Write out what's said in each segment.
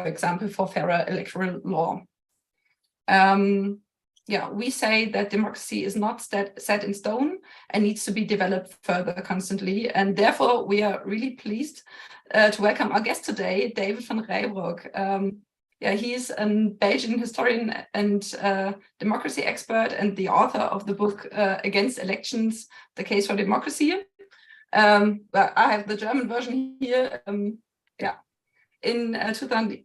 example, for fairer electoral law. We say that democracy is not set in stone and needs to be developed further constantly. And therefore, we are really pleased to welcome our guest today, David van Reybrouck. He's a Belgian historian and democracy expert and the author of the book Against Elections, The Case for Democracy. I have the German version here. In 2000,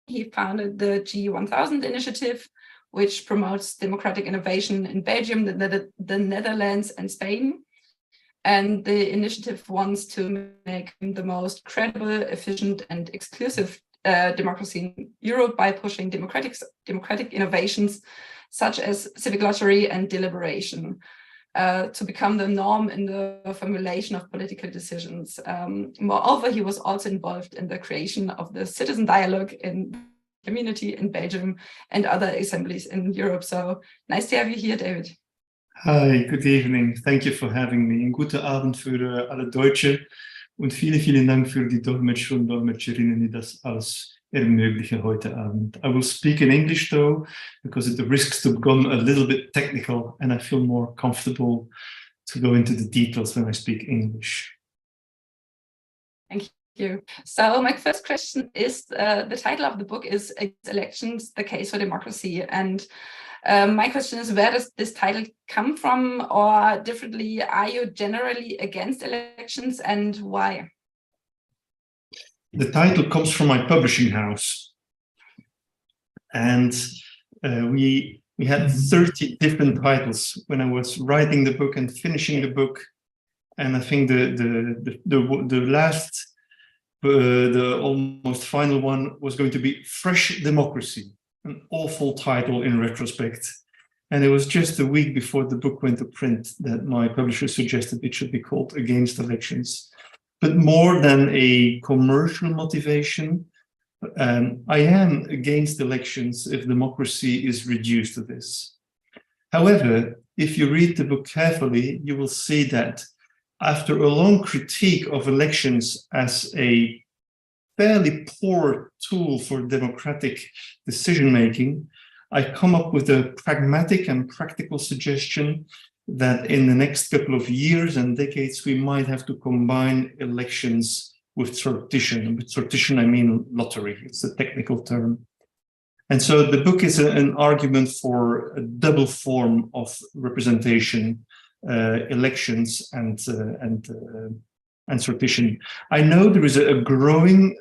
he founded the G1000 initiative, which promotes democratic innovation in Belgium, the Netherlands, and Spain. And the initiative wants to make the most credible, efficient, and exclusive democracy in Europe by pushing democratic innovations such as civic lottery and deliberation to become the norm in the formulation of political decisions. Moreover, he was also involved in the creation of the citizen dialogue in community in Belgium and other assemblies in Europe. So nice to have you here, David. Hi, good evening. Thank you for having me. Und guten Abend für alle Deutsche. Und vielen Dank für die Dolmetscher und Dolmetscherinnen, die das alles ermöglichen heute Abend. I will speak in English though, because it risks to become a little bit technical and I feel more comfortable to go into the details when I speak English. Thank you. So my first question is, the title of the book is Against Elections, The Case for Democracy. And my question is, where does this title come from? Or differently, are you generally against elections and why? The title comes from my publishing house. And we had 30 different titles when I was writing the book and finishing the book. And I think the last, the almost final one was going to be Fresh Democracy, an awful title in retrospect. And it was just a week before the book went to print that my publisher suggested it should be called Against Elections. But more than a commercial motivation, I am against elections if democracy is reduced to this. However, if you read the book carefully, you will see that after a long critique of elections as a fairly poor tool for democratic decision-making, I come up with a pragmatic and practical suggestion that in the next couple of years and decades, we might have to combine elections with sortition. And with sortition, I mean lottery. It's a technical term. And so the book is an argument for a double form of representation, elections and sortition. I know there is a growing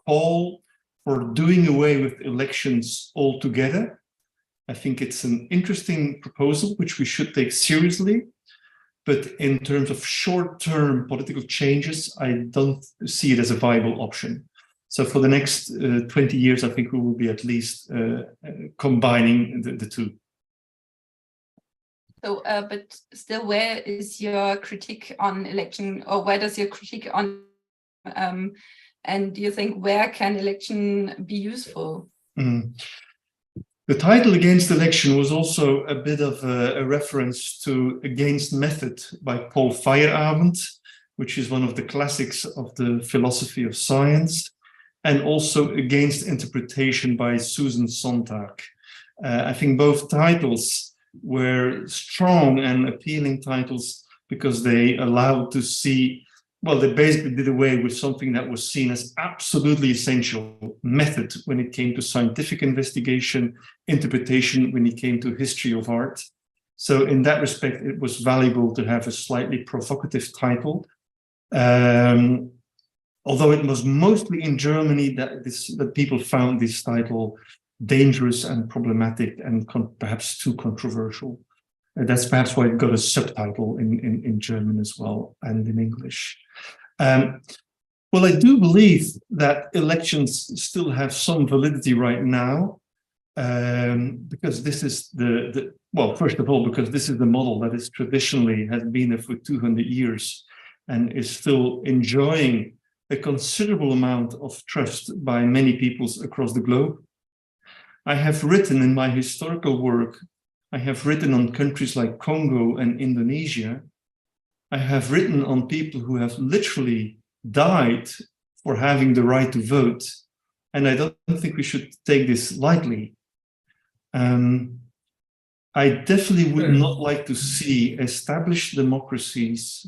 call for doing away with elections altogether. I think it's an interesting proposal, which we should take seriously. But in terms of short-term political changes, I don't see it as a viable option. So for the next 20 years, I think we will be at least combining the two. So, but still, where is your critique on election, or where does your critique on, and do you think where can election be useful? The title Against Election was also a bit of a reference to Against Method by Paul Feyerabend, which is one of the classics of the philosophy of science, and also Against Interpretation by Susan Sontag. I think both titles were strong and appealing titles because they allowed to see, well, they basically did away with something that was seen as absolutely essential, method when it came to scientific investigation, interpretation when it came to history of art. So in that respect, it was valuable to have a slightly provocative title. Although it was mostly in Germany that people found this title dangerous and problematic and perhaps too controversial. That's perhaps why it got a subtitle in German as well and in English. Well, I do believe that elections still have some validity right now, because this is well, first of all, because this is the model that is traditionally has been there for 200 years and is still enjoying a considerable amount of trust by many peoples across the globe. I have written in my historical work, I have written on countries like Congo and Indonesia. I have written on people who have literally died for having the right to vote. And I don't think we should take this lightly. I definitely would not like to see established democracies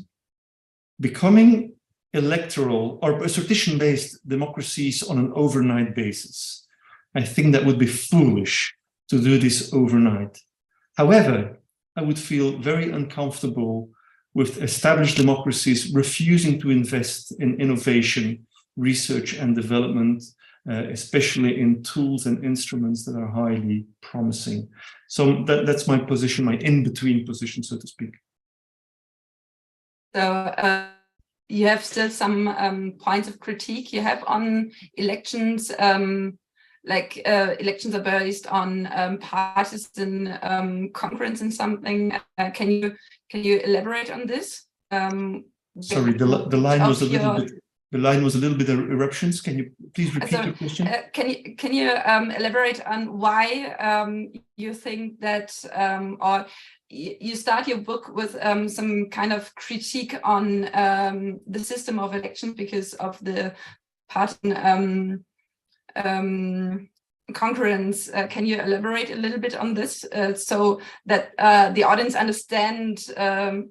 becoming electoral or sortition-based democracies on an overnight basis. I think that would be foolish to do this overnight. However, I would feel very uncomfortable with established democracies refusing to invest in innovation, research and development, especially in tools and instruments that are highly promising. So that's my position, my in-between position, so to speak. So you have still some points of critique you have on elections, elections are based on partisan concurrence in something. Can you elaborate on this? Sorry, the line was a little bit. The line was a little bit of eruptions. Can you please repeat your question? Can you elaborate on why you think that, or you start your book with some kind of critique on the system of elections because of the partisan concurrence. Can you elaborate a little bit on this so that the audience understand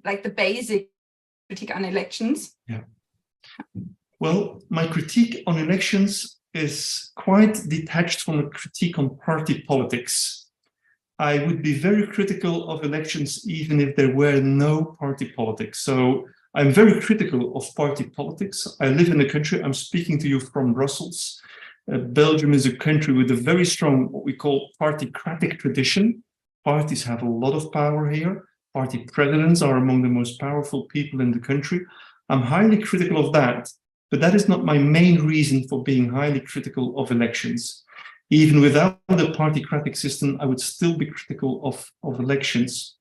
like the basic critique on elections? Yeah. Well, my critique on elections is quite detached from a critique on party politics. I would be very critical of elections even if there were no party politics. So I'm very critical of party politics. I live in a country, I'm speaking to you from Brussels. Belgium is a country with a very strong, what we call particratic tradition. Parties have a lot of power here. Party presidents are among the most powerful people in the country. I'm highly critical of that. But that is not my main reason for being highly critical of elections. Even without the particratic system, I would still be critical of elections.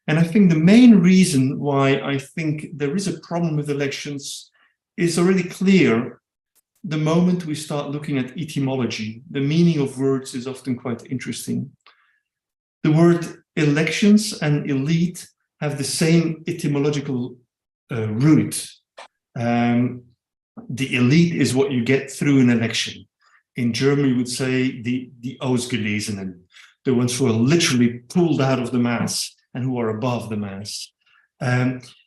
And I think the main reason why I think there is a problem with elections is already clear the moment we start looking at etymology. The meaning of words is often quite interesting. The word elections and elite have the same etymological root. The elite is what you get through an election. In German, we would say the Ausgelesenen, the ones who are literally pulled out of the mass and who are above the mass.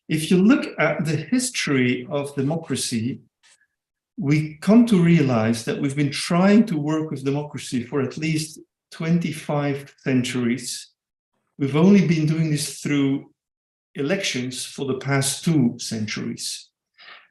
If you look at the history of democracy, we come to realize that we've been trying to work with democracy for at least 25 centuries. We've only been doing this through elections for the past 2 centuries.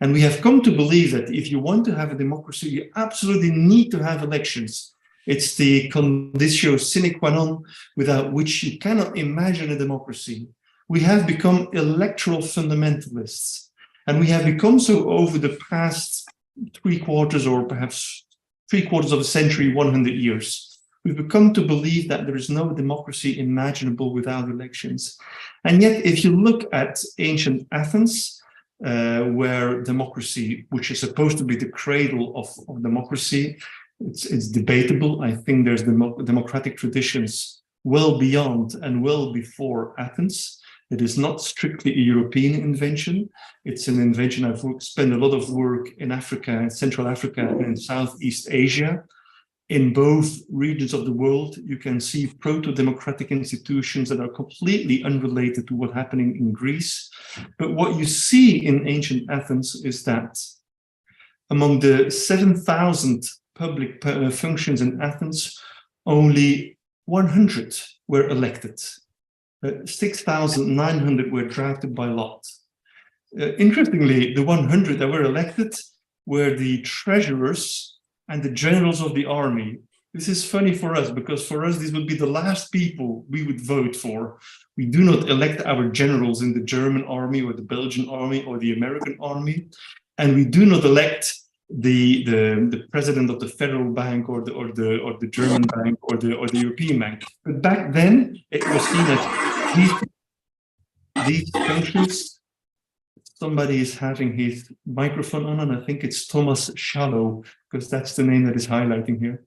And we have come to believe that if you want to have a democracy, you absolutely need to have elections. It's the conditio sine qua non without which you cannot imagine a democracy. We have become electoral fundamentalists. And we have become so over the past 3/4 or perhaps 3/4 of a century, 100 years. We've become to believe that there is no democracy imaginable without elections. And yet, if you look at ancient Athens, where democracy, which is supposed to be the cradle of democracy, it's debatable. I think there's democratic traditions well beyond and well before Athens. It is not strictly a European invention. It's an invention. I've spent a lot of work in Africa, Central Africa, and in Southeast Asia. In both regions of the world, you can see proto-democratic institutions that are completely unrelated to what's happening in Greece. But what you see in ancient Athens is that among the 7,000 public functions in Athens, only 100 were elected. 6,900 were drafted by lot. Interestingly, the 100 that were elected were the treasurers and the generals of the army. This is funny for us, because for us, these would be the last people we would vote for. We do not elect our generals in the German army or the Belgian army or the American army. And we do not elect the president of the federal bank or the German bank or the European bank. But back then, it was seen as these functions. Somebody is having his microphone on, and I think it's Thomas Shallow, because that's the name that is highlighting here.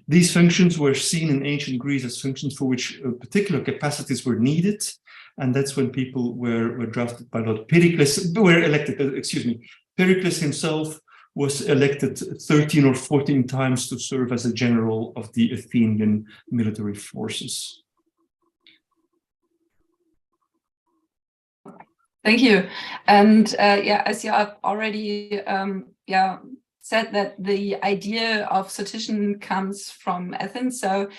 These functions were seen in ancient Greece as functions for which particular capacities were needed, and that's when people were drafted by lot. Pericles Pericles himself was elected 13 or 14 times to serve as a general of the Athenian military forces. Thank you. And yeah, as you have already said that the idea of sortition comes from Athens. So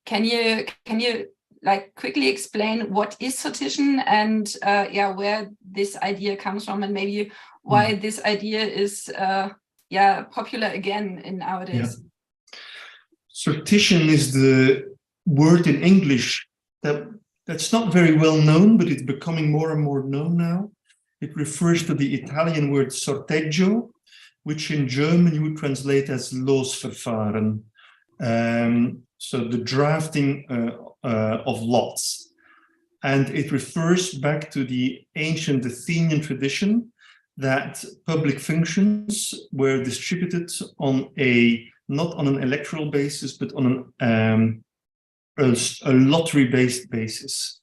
can you like quickly explain what is sortition and where this idea comes from, and maybe why this idea is popular again in nowadays? Yeah. Sortition is the word in English that's not very well known, but it's becoming more and more known now. It refers to the Italian word sorteggio, which in German you would translate as Losverfahren. So the drafting of lots. And it refers back to the ancient Athenian tradition that public functions were distributed on not on an electoral basis, but on a lottery-based basis.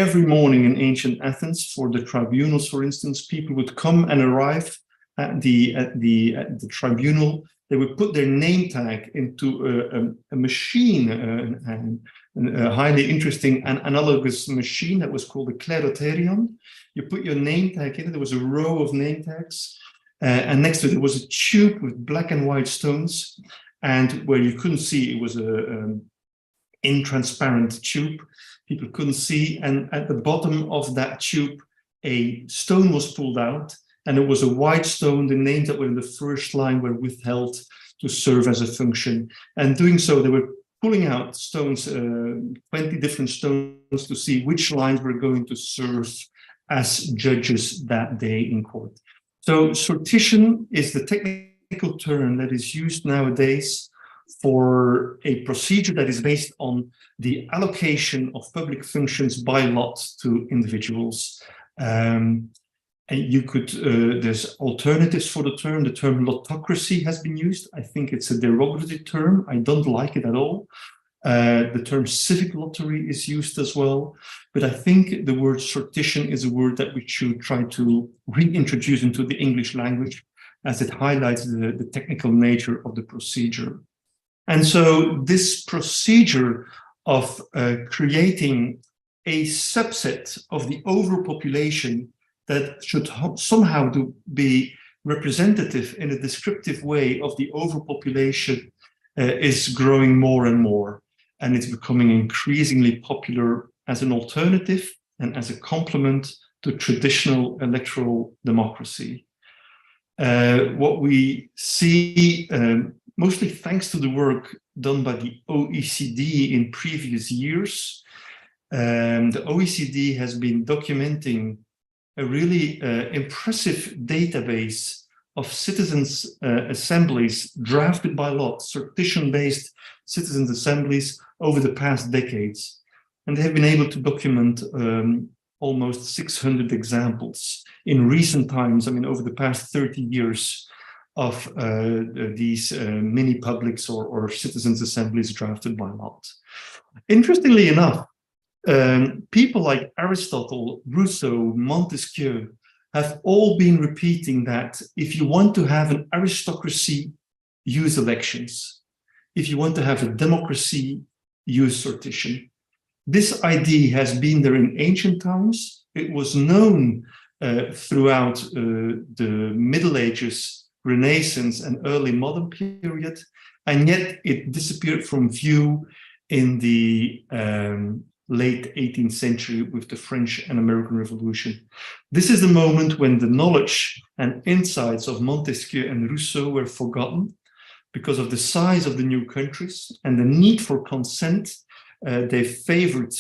Every morning in ancient Athens, for the tribunals, for instance, people would come and arrive at the tribunal. They would put their name tag into a machine, a highly interesting and analogous machine that was called a klerotherion. You put your name tag in it. There was a row of name tags, and next to it there was a tube with black and white stones, and where you couldn't see, it was a intransparent tube. People couldn't see, and at the bottom of that tube, a stone was pulled out, and it was a white stone. The names that were in the first line were withheld to serve as a function. And doing so, they were pulling out stones, 20 different stones, to see which lines were going to serve as judges that day in court. So sortition is the technical term that is used nowadays for a procedure that is based on the allocation of public functions by lot to individuals. And you could, there's alternatives for the term. The term lotocracy has been used. I think it's a derogatory term. I don't like it at all. The term civic lottery is used as well. But I think the word sortition is a word that we should try to reintroduce into the English language, as it highlights the technical nature of the procedure. And so this procedure of creating a subset of the overpopulation that should somehow be representative in a descriptive way of the overpopulation is growing more and more. And it's becoming increasingly popular as an alternative and as a complement to traditional electoral democracy. What we see, mostly thanks to the work done by the OECD in previous years, the OECD has been documenting a really impressive database of citizens' assemblies drafted by lot, sortition-based citizens' assemblies over the past decades. And they have been able to document almost 600 examples in recent times, I mean, over the past 30 years of these mini publics or citizens' assemblies drafted by lot. Interestingly enough, people like Aristotle, Rousseau, Montesquieu have all been repeating that if you want to have an aristocracy, use elections. If you want to have a democracy, use sortition. This idea has been there in ancient times. It was known throughout the Middle Ages, Renaissance, and early modern period, and yet it disappeared from view in the late 18th century with the French and American Revolution. This is the moment when the knowledge and insights of Montesquieu and Rousseau were forgotten because of the size of the new countries and the need for consent. They favored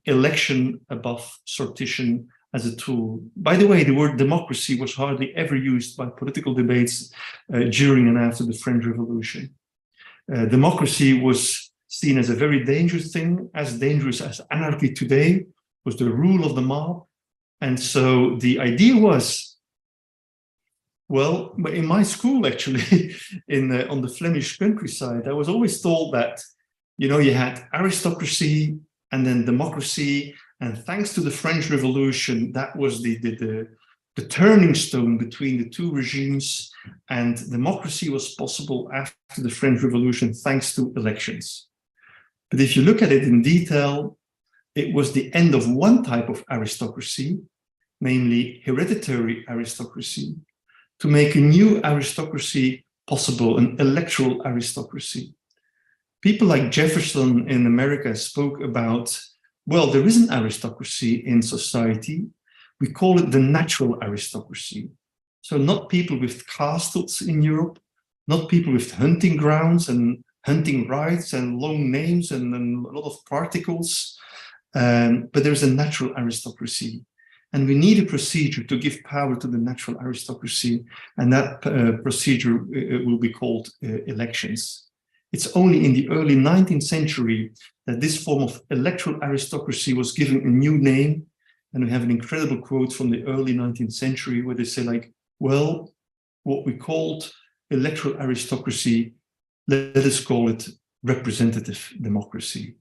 election above sortition as a tool. By the way, the word democracy was hardly ever used by political debates during and after the French Revolution. Democracy was seen as a very dangerous thing, as dangerous as anarchy today, was the rule of the mob. And so the idea was, well, in my school, actually, on the Flemish countryside, I was always told that, you know, you had aristocracy and then democracy. And thanks to the French Revolution, that was the the turning stone between the two regimes, and democracy was possible after the French Revolution thanks to elections. But if you look at it in detail, it was the end of one type of aristocracy, namely hereditary aristocracy, to make a new aristocracy possible, an electoral aristocracy. People like Jefferson in America spoke about, well, there is an aristocracy in society. We call it the natural aristocracy. So not people with castles in Europe, not people with hunting grounds and hunting rights and long names and a lot of particles, but there's a natural aristocracy. And we need a procedure to give power to the natural aristocracy, and that procedure will be called elections. It's only in the early 19th century that this form of electoral aristocracy was given a new name. And we have an incredible quote from the early 19th century where they say, like, well, what we called electoral aristocracy, let us call it representative democracy.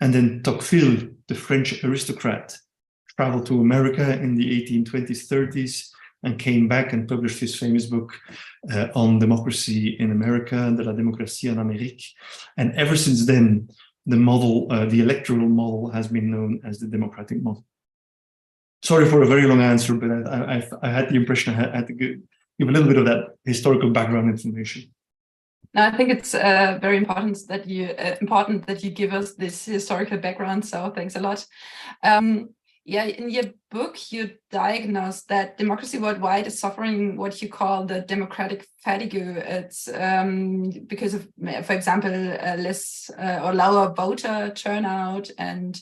And then Tocqueville, the French aristocrat, traveled to America in the 1820s, 30s, and came back and published his famous book on democracy in America, De la démocratie en Amérique. And ever since then, the model, the electoral model, has been known as the democratic model. Sorry for a very long answer, but I had the impression I had to give a little bit of that historical background information. No, I think it's very important that you give us this historical background. So thanks a lot. Yeah, in your book, you diagnose that democracy worldwide is suffering what you call the democratic fatigue. It's because of, for example, less or lower voter turnout and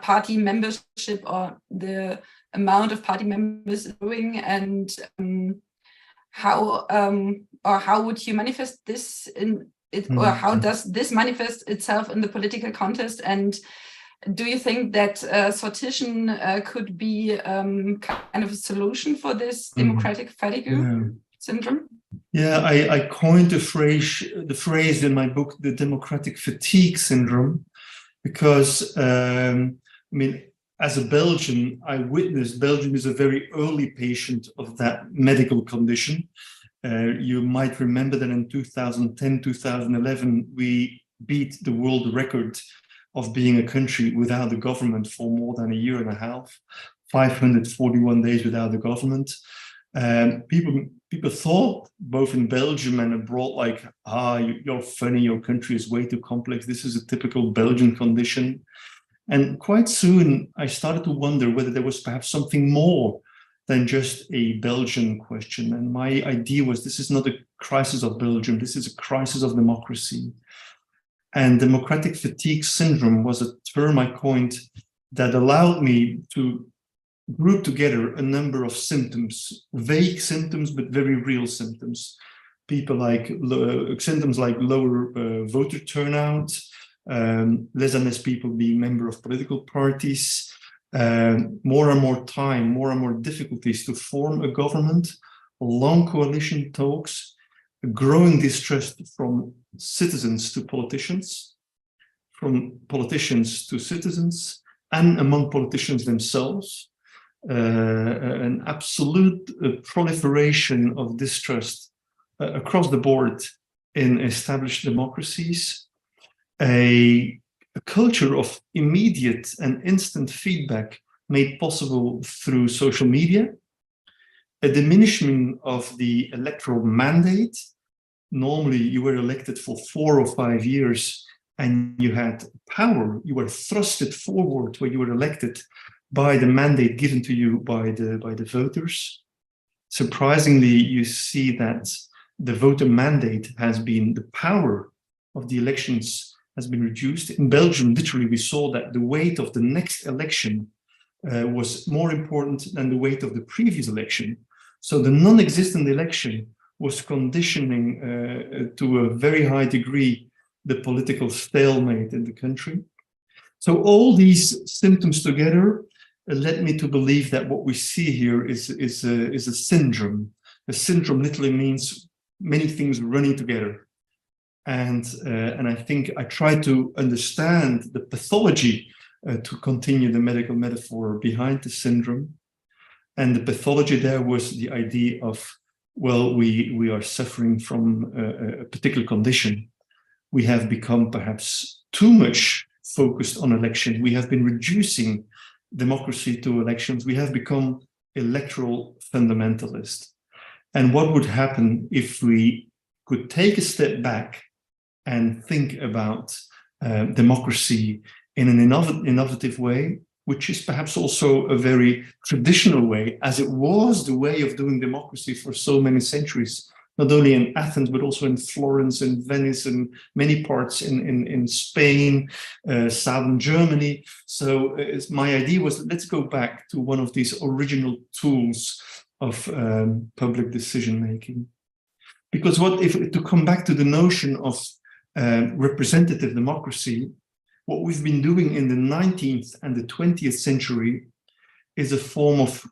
party membership, or the amount of party members growing, and how would you manifest this in it, or how does this manifest itself in the political context? And do you think that sortition could be kind of a solution for this democratic fatigue syndrome? Yeah, I coined the phrase in my book, the democratic fatigue syndrome, because I mean, as a Belgian, I witnessed Belgium is a very early patient of that medical condition. You might remember that in 2010, 2011, we beat the world record of being a country without a government for more than a year and a half, 541 days without a government. People thought, both in Belgium and abroad, like, you're funny, your country is way too complex. This is a typical Belgian condition. And quite soon, I started to wonder whether there was perhaps something more than just a Belgian question. And my idea was, this is not a crisis of Belgium, this is a crisis of democracy. And democratic fatigue syndrome was a term I coined that allowed me to group together a number of symptoms, vague symptoms, but very real symptoms. Symptoms like lower voter turnout, less and less people being member of political parties, more and more time, more and more difficulties to form a government, long coalition talks, growing distrust from citizens to politicians, from politicians to citizens, and among politicians themselves, an absolute proliferation of distrust across the board in established democracies, a culture of immediate and instant feedback made possible through social media, a diminishment of the electoral mandate. Normally, you were elected for 4 or 5 years and you had power. You were thrusted forward where you were elected by the mandate given to you by the voters. Surprisingly, you see that the voter mandate has been, the power of the elections has been reduced. In Belgium, literally, we saw that the weight of the next election was more important than the weight of the previous election. So the non-existent election was conditioning to a very high degree the political stalemate in the country. So all these symptoms together led me to believe that what we see here is a syndrome. A syndrome literally means many things running together. And I think I tried to understand the pathology to continue the medical metaphor behind the syndrome. And the pathology there was the idea of, well, we are suffering from a particular condition. We have become perhaps too much focused on election. We have been reducing democracy to elections. We have become electoral fundamentalist. And what would happen if we could take a step back and think about democracy in an innovative way, which is perhaps also a very traditional way, as it was the way of doing democracy for so many centuries, not only in Athens, but also in Florence and Venice and many parts in Spain, southern Germany. So my idea was, let's go back to one of these original tools of public decision-making. Because to come back to the notion of representative democracy, what we've been doing in the 19th and the 20th century is a form of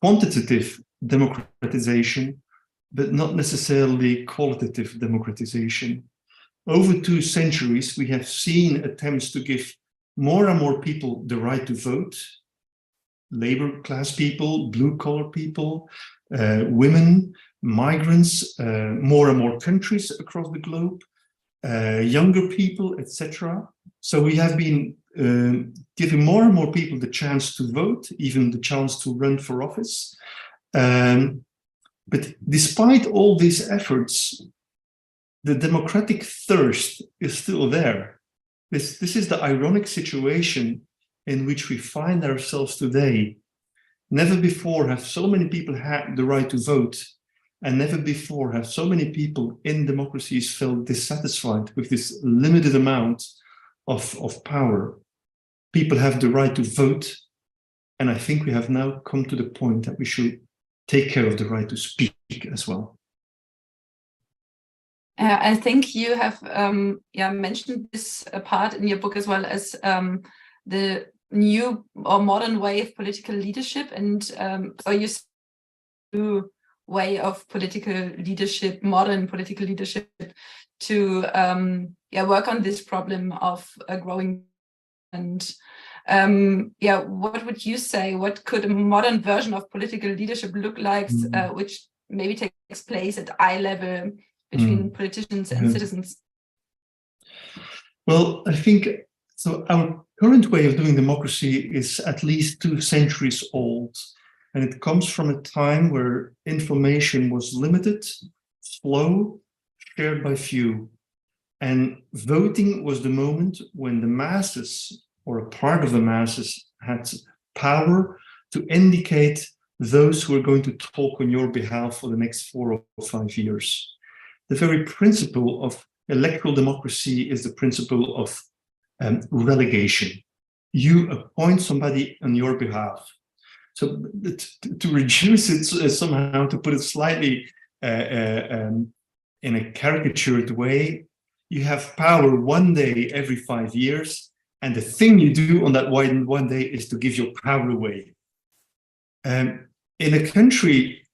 quantitative democratization, but not necessarily qualitative democratization. Over 2 centuries, we have seen attempts to give more and more people the right to vote, labor class people, blue-collar people, women, migrants, more and more countries across the globe, younger people, etc. So we have been giving more and more people the chance to vote, even the chance to run for office. But despite all these efforts, the democratic thirst is still there. This is the ironic situation in which we find ourselves today. Never before have so many people had the right to vote, and never before have so many people in democracies felt dissatisfied with this limited amount of power. People have the right to vote, and I think we have now come to the point that we should take care of the right to speak as well. I think you have mentioned this part in your book as well as the new or modern way of political leadership, and so you new way of political leadership, modern political leadership, to work on this problem of growing. And what would you say? What could a modern version of political leadership look like, which maybe takes place at eye level between politicians and citizens? Well, I think so. Our current way of doing democracy is at least 2 centuries old, and it comes from a time where information was limited, slow, shared by few. And voting was the moment when the masses, or a part of the masses, had power to indicate those who are going to talk on your behalf for the next 4 or 5 years. The very principle of electoral democracy is the principle of relegation. You appoint somebody on your behalf. So to reduce it somehow, to put it slightly in a caricatured way, you have power one day every 5 years, and the thing you do on that one day is to give your power away. In a country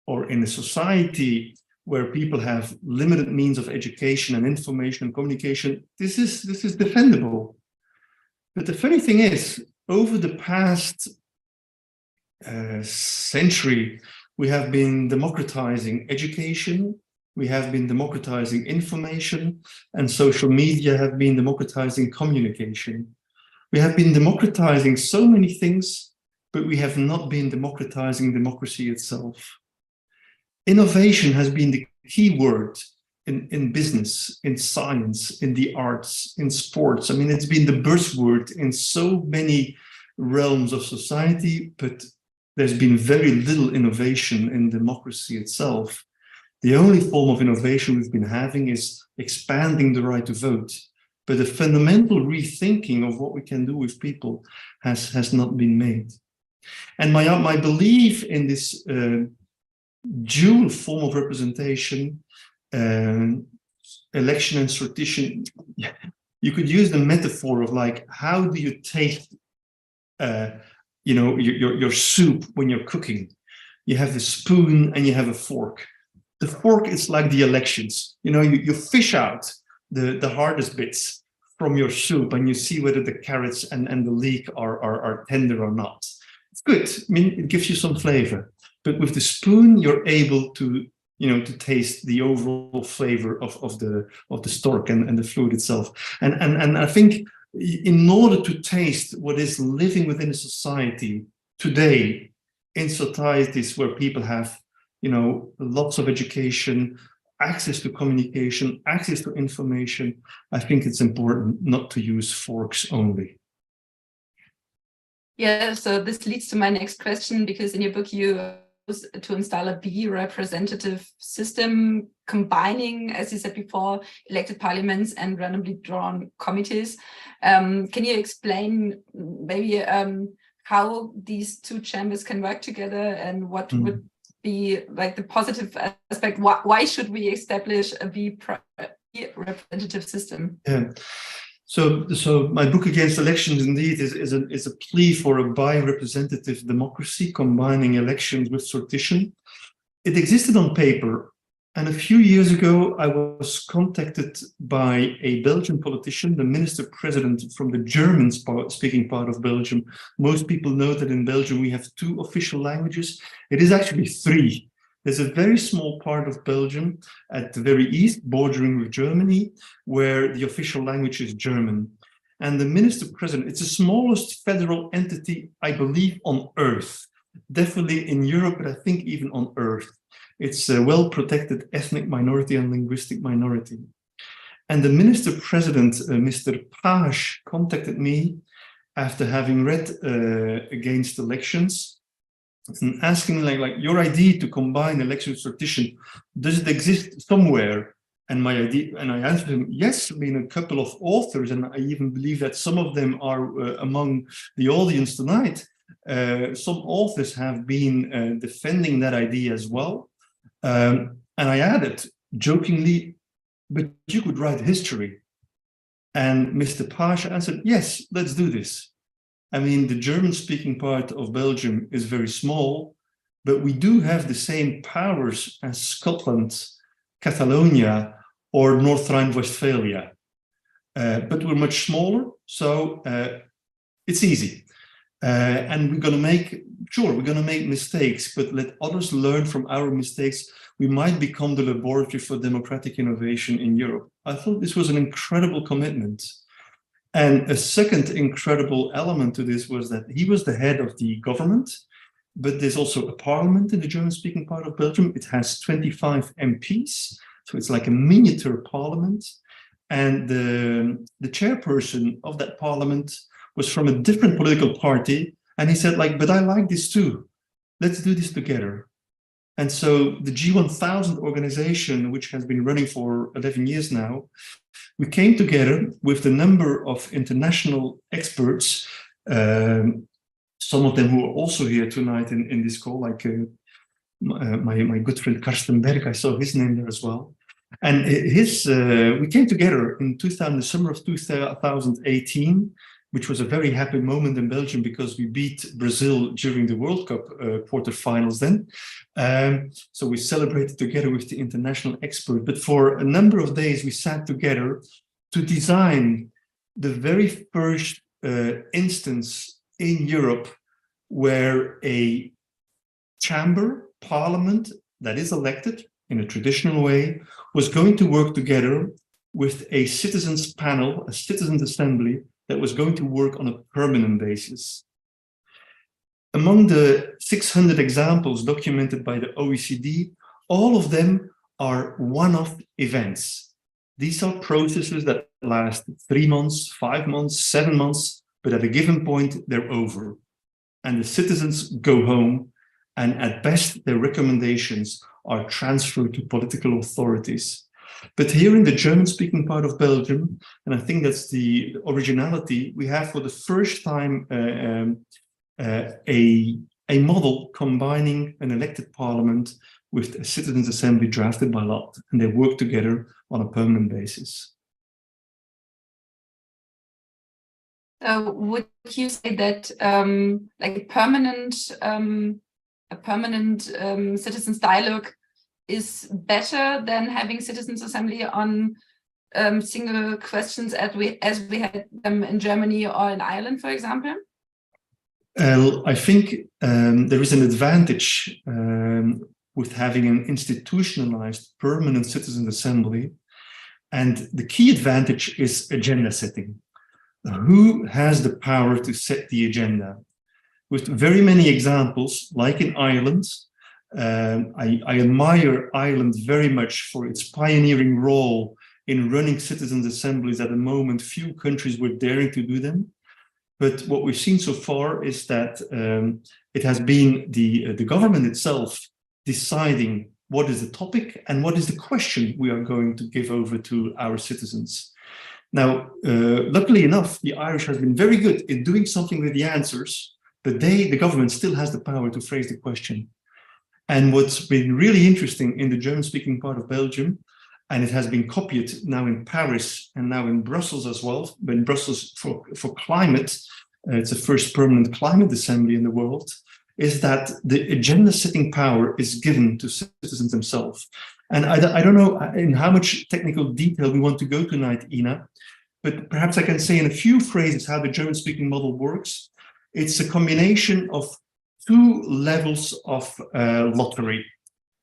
or in a society where people have limited means of education and information and communication, this is defendable. But the funny thing is, over the past century, we have been democratizing education, we have been democratizing information, and social media have been democratizing communication. We have been democratizing so many things, but we have not been democratizing democracy itself. Innovation has been the key word in business, in science, in the arts, in sports. I mean, it's been the buzzword in so many realms of society, but there's been very little innovation in democracy itself. The only form of innovation we've been having is expanding the right to vote. But a fundamental rethinking of what we can do with people has not been made. And my belief in this dual form of representation, election and sortition, you could use the metaphor of like, how do you taste your soup when you're cooking? You have a spoon and you have a fork. The fork is like the elections. You fish out the hardest bits from your soup and you see whether the carrots and the leek are tender or not. good. I mean, it gives you some flavor. But with the spoon, you're able to, to taste the overall flavor of the stork and the fluid itself. And I think in order to taste what is living within a society today, in societies where people have, lots of education, access to communication, access to information, I think it's important not to use forks only. Yeah, so this leads to my next question, because in your book you to install a bi-representative system combining, as you said before, elected parliaments and randomly drawn committees. Can you explain maybe how these two chambers can work together, and what would be like the positive aspect? Why should we establish a bi-representative system? Yeah. So my book Against Elections indeed is a plea for a bi-representative democracy combining elections with sortition. It existed on paper, and a few years ago I was contacted by a Belgian politician, the minister-president from the German-speaking part of Belgium. Most people know that in Belgium we have 2 official languages. It is actually 3. There's a very small part of Belgium at the very east, bordering with Germany, where the official language is German. And the minister-president, it's the smallest federal entity, I believe, on Earth. Definitely in Europe, but I think even on Earth. It's a well-protected ethnic minority and linguistic minority. And the minister-president, Mr. Page, contacted me after having read Against Elections, and asking like your idea to combine election sortition, does it exist somewhere? And my idea, and I answered him, yes. I mean, a couple of authors, and I even believe that some of them are among the audience tonight. Some authors have been defending that idea as well. And I added jokingly, but you could write history. And Mr. Page answered, yes, let's do this. I mean, the German-speaking part of Belgium is very small, but we do have the same powers as Scotland, Catalonia, or North Rhine-Westphalia. But we're much smaller, so it's easy. And we're going to make mistakes, but let others learn from our mistakes. We might become the laboratory for democratic innovation in Europe. I thought this was an incredible commitment. And a second incredible element to this was that he was the head of the government, but there's also a parliament in the German-speaking part of Belgium. It has 25 MPs, so it's like a miniature parliament. And the chairperson of that parliament was from a different political party, and he said, but I like this too. Let's do this together. And so the G1000 organization, which has been running for 11 years now, we came together with the number of international experts, some of them who are also here tonight in this call, like my good friend Karsten Berg, I saw his name there as well. And we came together in the summer of 2018, which was a very happy moment in Belgium because we beat Brazil during the World Cup quarterfinals then. So we celebrated together with the international expert. But for a number of days, we sat together to design the very first instance in Europe where a chamber, parliament that is elected in a traditional way, was going to work together with a citizens panel, a citizens assembly, that was going to work on a permanent basis. Among the 600 examples documented by the OECD, all of them are one-off events. These are processes that last 3 months, 5 months, 7 months, but at a given point, they're over. And the citizens go home, and at best, their recommendations are transferred to political authorities. But here in the German-speaking part of Belgium, and I think that's the originality, we have for the first time a model combining an elected parliament with a citizens' assembly drafted by lot, and they work together on a permanent basis. Would you say that like a permanent citizens' dialogue is better than having citizens' assembly on single questions as we had them in Germany or in Ireland, for example? I think there is an advantage with having an institutionalized permanent citizen assembly. And the key advantage is agenda setting. Who has the power to set the agenda? With very many examples, like in Ireland, I admire Ireland very much for its pioneering role in running citizens' assemblies. At the moment, few countries were daring to do them. But what we've seen so far is that it has been the government itself deciding what is the topic and what is the question we are going to give over to our citizens. Now, luckily enough, the Irish has been very good in doing something with the answers, but the government still has the power to phrase the question. And what's been really interesting in the German-speaking part of Belgium, and it has been copied now in Paris and now in Brussels as well, but in Brussels for climate, it's the first permanent climate assembly in the world, is that the agenda-setting power is given to citizens themselves. And I don't know in how much technical detail we want to go tonight, Ina, but perhaps I can say in a few phrases how the German-speaking model works. It's a combination of two levels of lottery.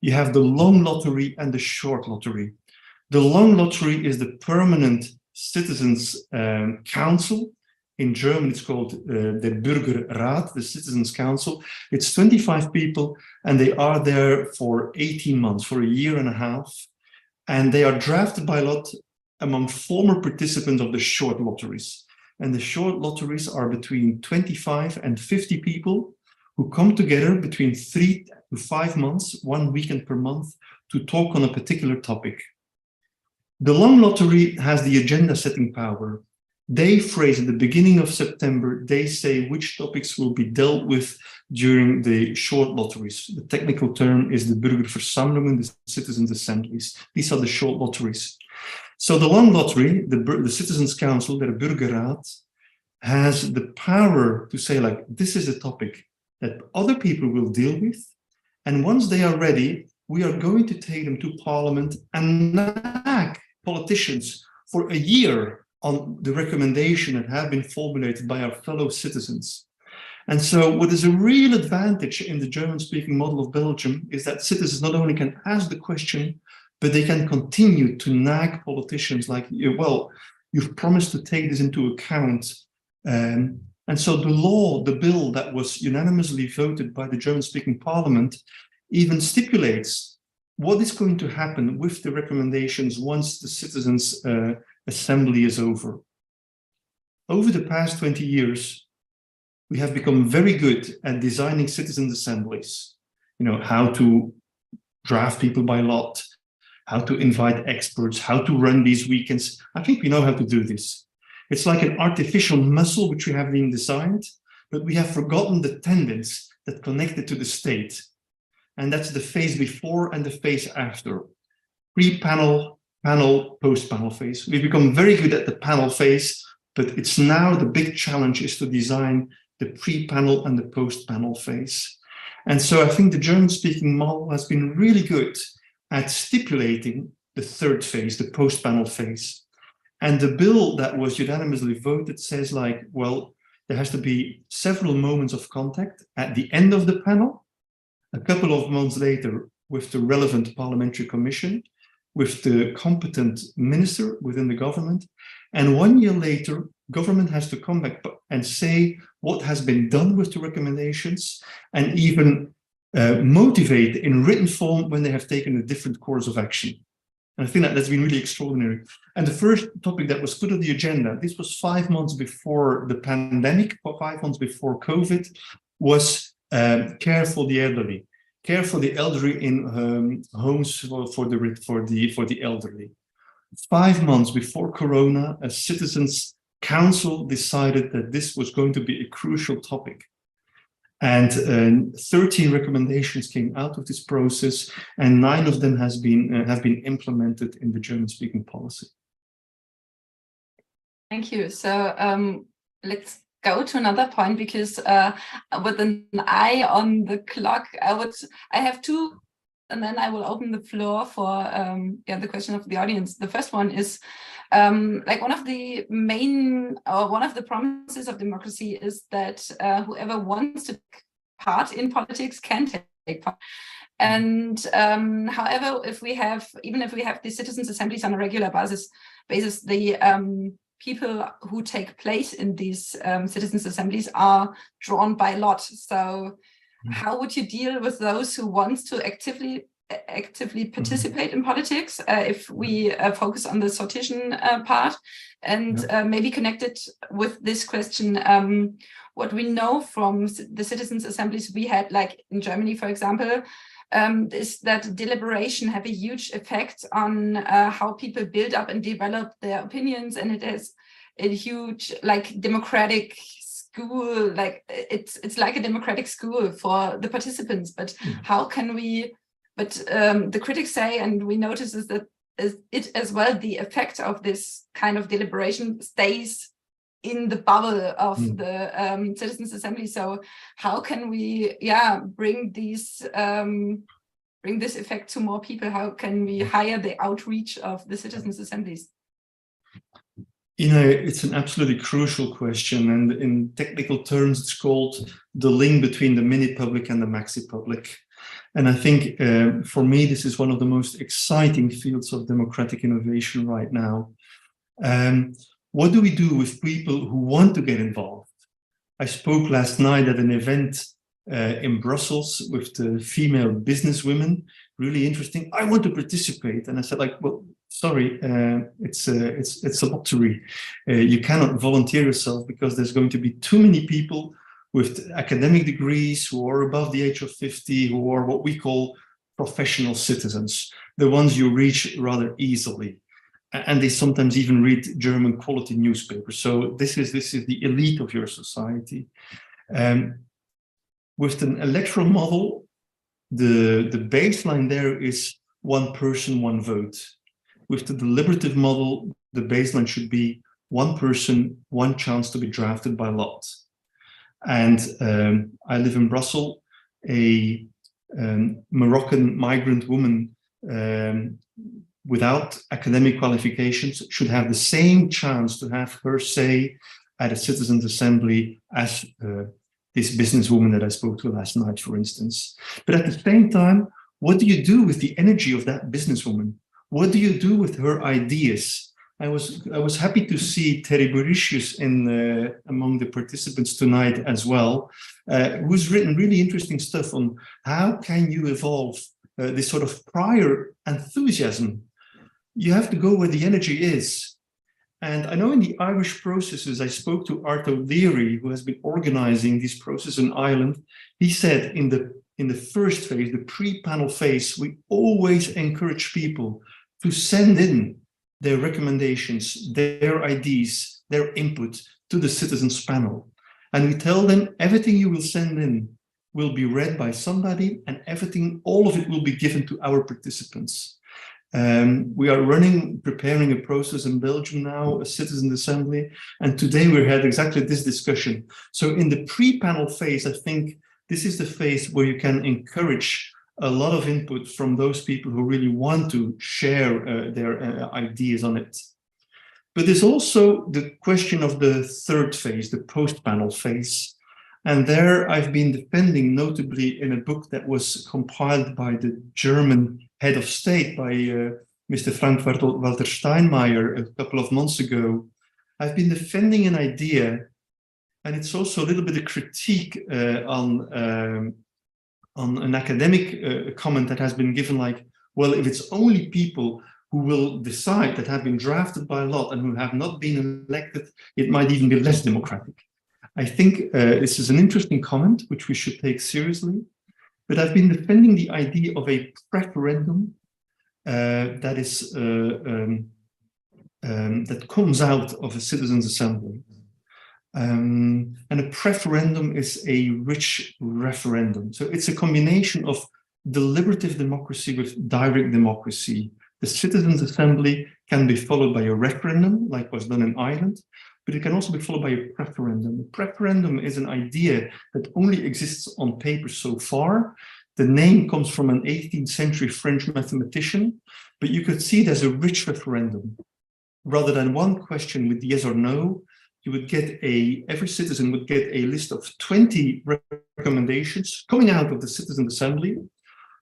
You have the long lottery and the short lottery. The long lottery is the permanent citizens council. In German, it's called the Bürgerrat, the Citizens Council. It's 25 people, and they are there for 18 months, for a year and a half. And they are drafted by lot among former participants of the short lotteries. And the short lotteries are between 25 and 50 people who come together between 3 to 5 months, 1 weekend per month, to talk on a particular topic. The long lottery has the agenda setting power. They phrase at the beginning of September, they say which topics will be dealt with during the short lotteries. The technical term is the Bürgerversammlungen, the citizens' assemblies. These are the short lotteries. So the long lottery, the Citizens' Council, the Bürgerrat, has the power to say, like, this is a topic that other people will deal with. And once they are ready, we are going to take them to Parliament and nag politicians for a year on the recommendation that have been formulated by our fellow citizens. And so what is a real advantage in the German-speaking model of Belgium is that citizens not only can ask the question, but they can continue to nag politicians like, well, you've promised to take this into account. And so the bill that was unanimously voted by the German-speaking parliament even stipulates what is going to happen with the recommendations once the citizens' assembly is over. Over the past 20 years, we have become very good at designing citizens' assemblies. You know, how to draft people by lot, how to invite experts, how to run these weekends. I think we know how to do this. It's like an artificial muscle which we have been designed, but we have forgotten the tendons that connect it to the state. And that's the phase before and the phase after. Pre-panel, panel, post-panel phase. We've become very good at the panel phase, but it's now the big challenge is to design the pre-panel and the post-panel phase. And so I think the German-speaking model has been really good at stipulating the third phase, the post-panel phase. And the bill that was unanimously voted says, like, well, there has to be several moments of contact at the end of the panel, a couple of months later with the relevant parliamentary commission, with the competent minister within the government, and 1 year later, government has to come back and say what has been done with the recommendations and even motivate in written form when they have taken a different course of action. And I think that that's been really extraordinary. And the first topic that was put on the agenda, this was 5 months before the pandemic, 5 months before COVID, was care for the elderly. Care for the elderly in homes for the elderly. 5 months before Corona, a citizens' council decided that this was going to be a crucial topic. And 13 recommendations came out of this process, and 9 of them have been implemented in the German-speaking policy. Thank you. So let's go to another point, because with an eye on the clock, I have 2, and then I will open the floor for the question of the audience. The first one is, Like one of the main, or one of the promises of democracy is that whoever wants to take part in politics can take part. And however, even if we have the citizens' assemblies on a regular basis, the people who take place in these citizens' assemblies are drawn by lot. So how would you deal with those who want to actively participate in politics, if we focus on the sortition part, and maybe connected with this question, what we know from the citizens' assemblies we had, like in Germany, for example, is that deliberation have a huge effect on how people build up and develop their opinions, and it has a huge, like, democratic school, like it's like a democratic school for the participants. But how can we? But the critics say, and we notice, is that it as well, the effect of this kind of deliberation stays in the bubble of the citizens' assembly. So how can we, bring this effect to more people? How can we hire the outreach of the citizens' assemblies? You know, it's an absolutely crucial question, and in technical terms, it's called the link between the mini public and the maxi public. And I think for me, this is one of the most exciting fields of democratic innovation right now. What do we do with people who want to get involved? I spoke last night at an event in Brussels with the female businesswomen. Really interesting. I want to participate, and I said, like, well, sorry, it's a lottery. You cannot volunteer yourself because there's going to be too many people with academic degrees who are above the age of 50, who are what we call professional citizens, the ones you reach rather easily. And they sometimes even read German quality newspapers. So this is the elite of your society. With an electoral model, the baseline there is one person, one vote. With the deliberative model, the baseline should be one person, one chance to be drafted by lot. And I live in Brussels. A Moroccan migrant woman without academic qualifications should have the same chance to have her say at a citizens' assembly as this businesswoman that I spoke to last night, for instance. But at the same time, what do you do with the energy of that businesswoman? What do you do with her ideas? I was happy to see Terry Boricius among the participants tonight as well, who's written really interesting stuff on how can you evolve this sort of prior enthusiasm. You have to go where the energy is. And I know in the Irish processes, I spoke to Arto Leary, who has been organizing these processes in Ireland. He said in the first phase, the pre-panel phase, we always encourage people to send in their recommendations, their ideas, their input to the citizens panel. And we tell them everything you will send in will be read by somebody, and all of it will be given to our participants. We are preparing a process in Belgium now, a citizen assembly, and today we had exactly this discussion. So in the pre-panel phase, I think this is the phase where you can encourage a lot of input from those people who really want to share their ideas on it. But there's also the question of the third phase, the post-panel phase. And there I've been defending, notably in a book that was compiled by the German head of state, by Mr. Frank-Walter Steinmeier a couple of months ago. I've been defending an idea, and it's also a little bit of critique on an academic comment that has been given, like, well, if it's only people who will decide that have been drafted by lot and who have not been elected, it might even be less democratic. I think this is an interesting comment, which we should take seriously, but I've been defending the idea of a referendum that comes out of a citizens' assembly. And a preferendum is a rich referendum. So it's a combination of deliberative democracy with direct democracy. The citizens' assembly can be followed by a referendum, like was done in Ireland, but it can also be followed by a preferendum. A preferendum is an idea that only exists on paper so far. The name comes from an 18th century French mathematician, but you could see it as a rich referendum. rather than one question with yes or no, you would get every citizen would get a list of 20 recommendations coming out of the Citizen Assembly.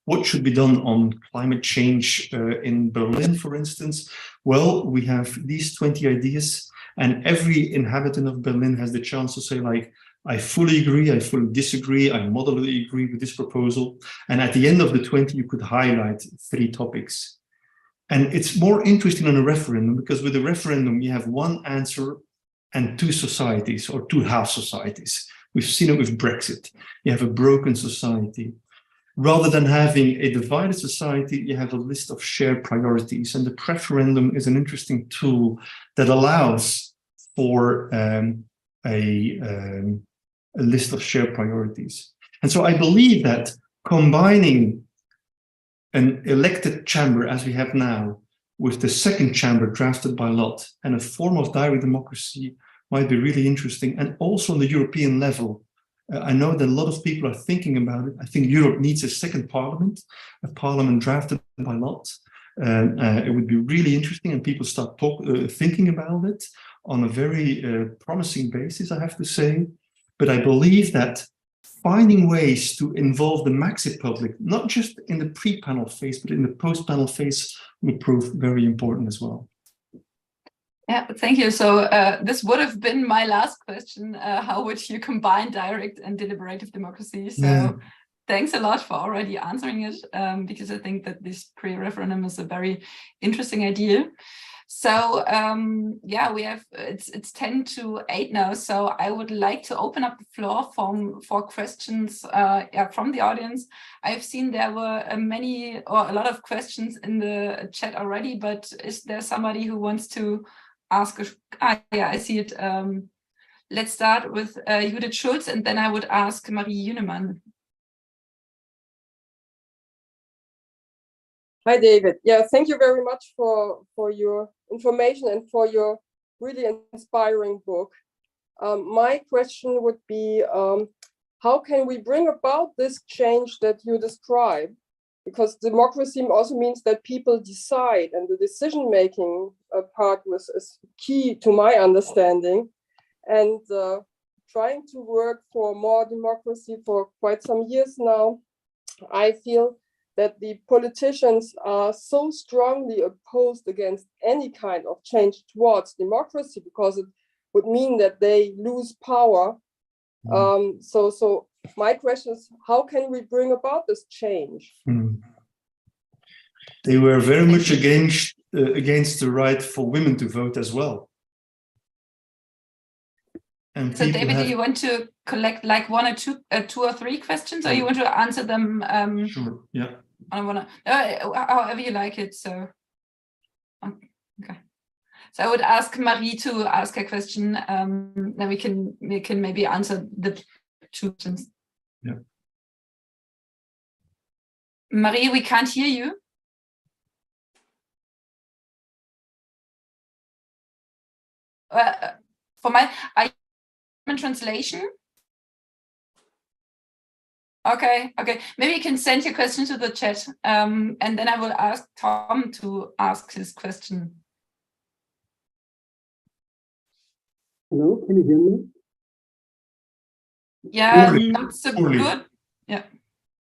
What should be done on climate change in Berlin, for instance? Well, we have these 20 ideas, and every inhabitant of Berlin has the chance to say, like, I fully agree, I fully disagree, I moderately agree with this proposal. And at the end of the 20, you could highlight 3 topics. And it's more interesting on a referendum, because with a referendum, you have one answer and 2 societies, or 2 half societies. We've seen it with Brexit. You have a broken society. Rather than having a divided society, you have a list of shared priorities. And the referendum is an interesting tool that allows for a list of shared priorities. And so I believe that combining an elected chamber as we have now with the second chamber drafted by lot and a form of direct democracy might be really interesting. And also on the European level, I know that a lot of people are thinking about it. I think Europe needs a second parliament, a parliament drafted by lot. It would be really interesting, and people start thinking about it on a very promising basis, I have to say. But I believe that finding ways to involve the maxi public, not just in the pre-panel phase, but in the post-panel phase, will prove very important as well. Yeah, thank you. So this would have been my last question. How would you combine direct and deliberative democracy? So thanks a lot for already answering it, because I think that this pre-referendum is a very interesting idea. So yeah, we have it's 10 to 8 now. So I would like to open up the floor for questions from the audience. I've seen there were a lot of questions in the chat already, but is there somebody who wants to ask? Yeah, I see it. Let's start with Judith Schulz, and then I would ask Marie Junemann. Hi, David. Yeah, thank you very much for your information and for your really inspiring book. My question would be, how can we bring about this change that you describe? Because democracy also means that people decide, and the decision-making part is key to my understanding. And trying to work for more democracy for quite some years now, I feel that the politicians are so strongly opposed against any kind of change towards democracy, because it would mean that they lose power. So my question is, how can we bring about this change? They were very much against the right for women to vote as well. And so David, do you want to collect like 1 or 2 or 3 questions, or you want to answer them? Sure, yeah. I wanna, however you like it. So, okay. So I would ask Marie to ask a question. Then we can maybe answer the 2 questions. Yeah. Marie, we can't hear you. For my translation. Okay. Maybe you can send your question to the chat, and then I will ask Tom to ask his question. Hello, can you hear me? Yeah, not so good. Yeah.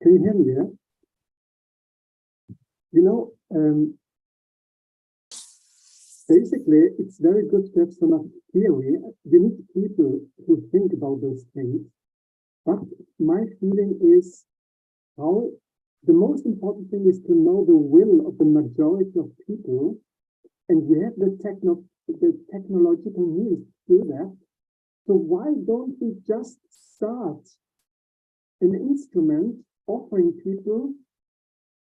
Can you hear me? Yeah. You know, basically, it's very good to have some theory. You need people who think about those things. But my feeling is how the most important thing is to know the will of the majority of people, and we have the technological means to do that. So why don't we just start an instrument offering people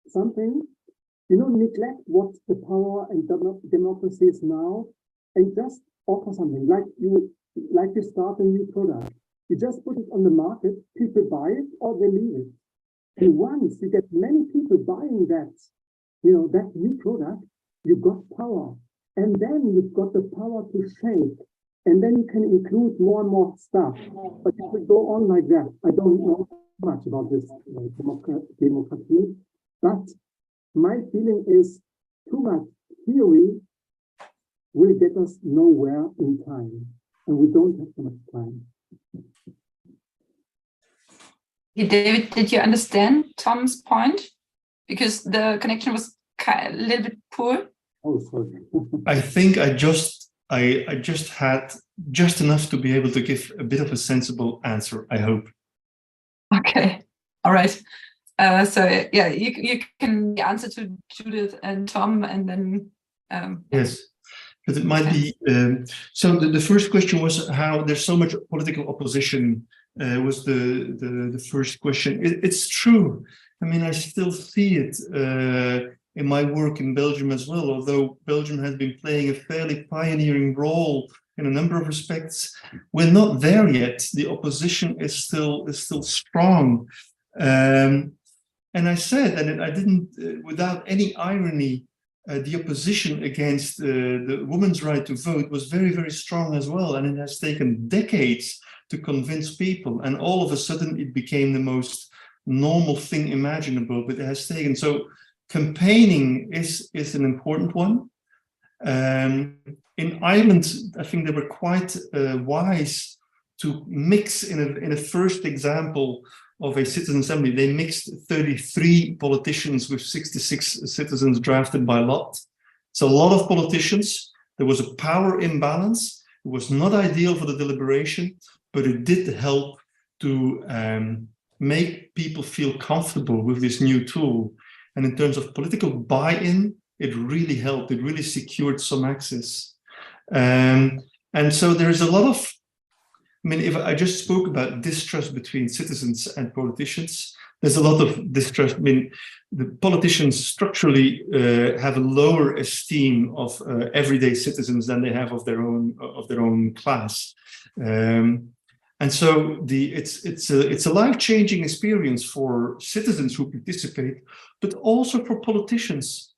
something, neglect what the power and democracy is now, and just offer something like you start a new product. You just put it on the market, people buy it or they leave it. And once you get many people buying that, that new product, you've got power. And then you've got the power to shape. And then you can include more and more stuff. But it will go on like that. I don't know much about this democracy. But my feeling is too much theory will get us nowhere in time, and we don't have so much time. Hey, David, did you understand Tom's point? Because the connection was a little bit poor. Oh, sorry. I think I just had just enough to be able to give a bit of a sensible answer, I hope. Okay, all right. So yeah, you can answer to Judith and Tom, and then yes, but it might be. So the first question was how there's so much political opposition. Was the first question? It's true. I mean, I still see it in my work in Belgium as well. Although Belgium has been playing a fairly pioneering role in a number of respects, we're not there yet. The opposition is still strong. And I said, and I didn't, without any irony, the opposition against the women's right to vote was very, very strong as well. And it has taken decades to convince people. And all of a sudden, it became the most normal thing imaginable. But it has taken, so campaigning is an important one. In Ireland, I think they were quite wise to mix in a first example of a citizen assembly. They mixed 33 politicians with 66 citizens drafted by lot. So a lot of politicians. There was a power imbalance. It was not ideal for the deliberation, but it did help to make people feel comfortable with this new tool. And in terms of political buy-in, it really helped. It really secured some access. And so there is a lot of, I mean, if I just spoke about distrust between citizens and politicians, there's a lot of distrust. I mean, the politicians structurally have a lower esteem of everyday citizens than they have of their own class, and so it's a life-changing experience for citizens who participate, but also for politicians.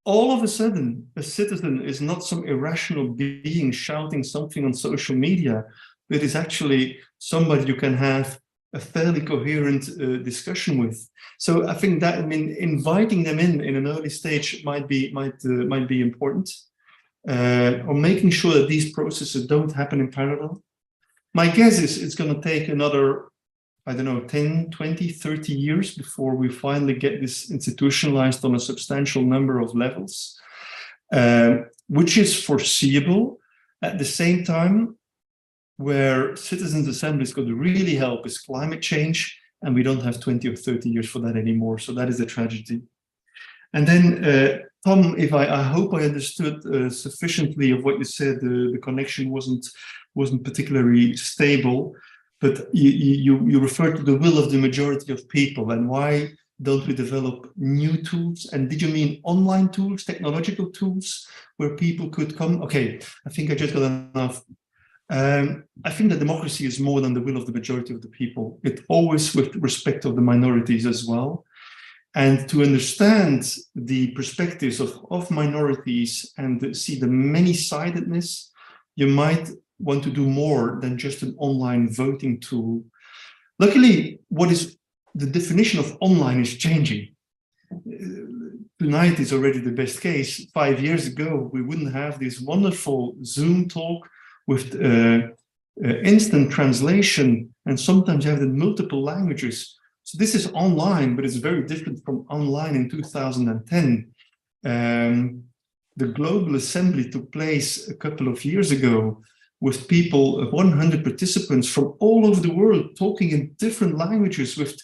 All of a sudden, a citizen is not some irrational being shouting something on social media. It is actually somebody you can have a fairly coherent discussion with. So I think that, I mean, inviting them in an early stage might be important, or making sure that these processes don't happen in parallel. My guess is it's going to take another, I don't know, 10, 20, 30 years before we finally get this institutionalized on a substantial number of levels, which is foreseeable. At the same time, where citizens' assemblies could really help is climate change, and we don't have 20 or 30 years for that anymore. So that is a tragedy. And then, Tom, if I hope I understood sufficiently of what you said, the connection wasn't particularly stable, but you referred to the will of the majority of people, and why don't we develop new tools? And did you mean online tools, technological tools, where people could come? Okay, I think I just got enough. I think that democracy is more than the will of the majority of the people. It always with respect of the minorities as well. And to understand the perspectives of minorities and see the many-sidedness, you might want to do more than just an online voting tool. Luckily, what is the definition of online is changing. Tonight is already the best case. 5 years ago, we wouldn't have this wonderful Zoom talk with instant translation, and sometimes you have it in multiple languages. So this is online, but it's very different from online in 2010. The Global Assembly took place a couple of years ago with people, 100 participants from all over the world, talking in different languages with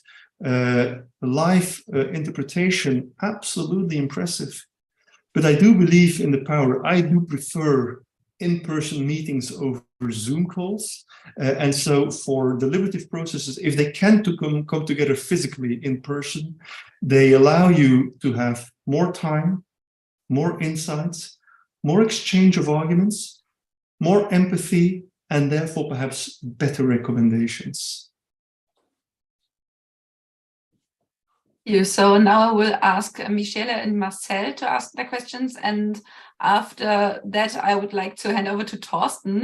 live interpretation. Absolutely impressive. But I do believe in the power. I do prefer in-person meetings over Zoom calls. And so for deliberative processes, if they can come together physically in person, they allow you to have more time, more insights, more exchange of arguments, more empathy, and therefore perhaps better recommendations. So now I will ask Michele and Marcel to ask their questions, and after that I would like to hand over to Thorsten.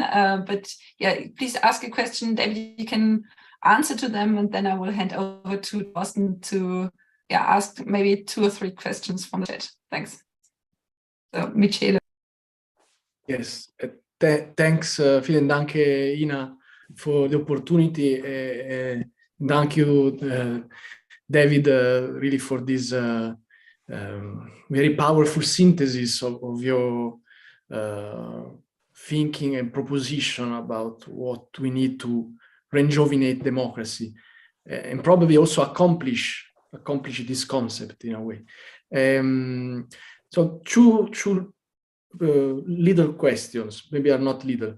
But yeah, please ask a question, David, you can answer to them, and then I will hand over to Thorsten to ask maybe 2 or 3 questions from the chat. Thanks. So Michele. Yes, thanks, vielen Dank, Ina, for the opportunity. Thank you, David, really for this very powerful synthesis of your thinking and proposition about what we need to rejuvenate democracy, and probably also accomplish this concept in a way. So two little questions, maybe are not little.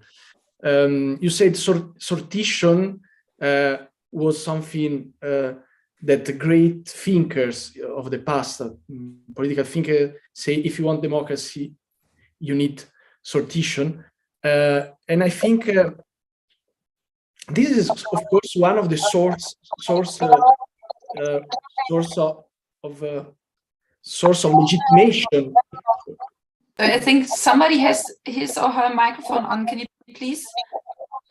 You said sortition was something that the great thinkers of the past, political thinkers, say if you want democracy, you need sortition. And I think this is, of course, one of the source of legitimation. I think somebody has his or her microphone on. Can you please?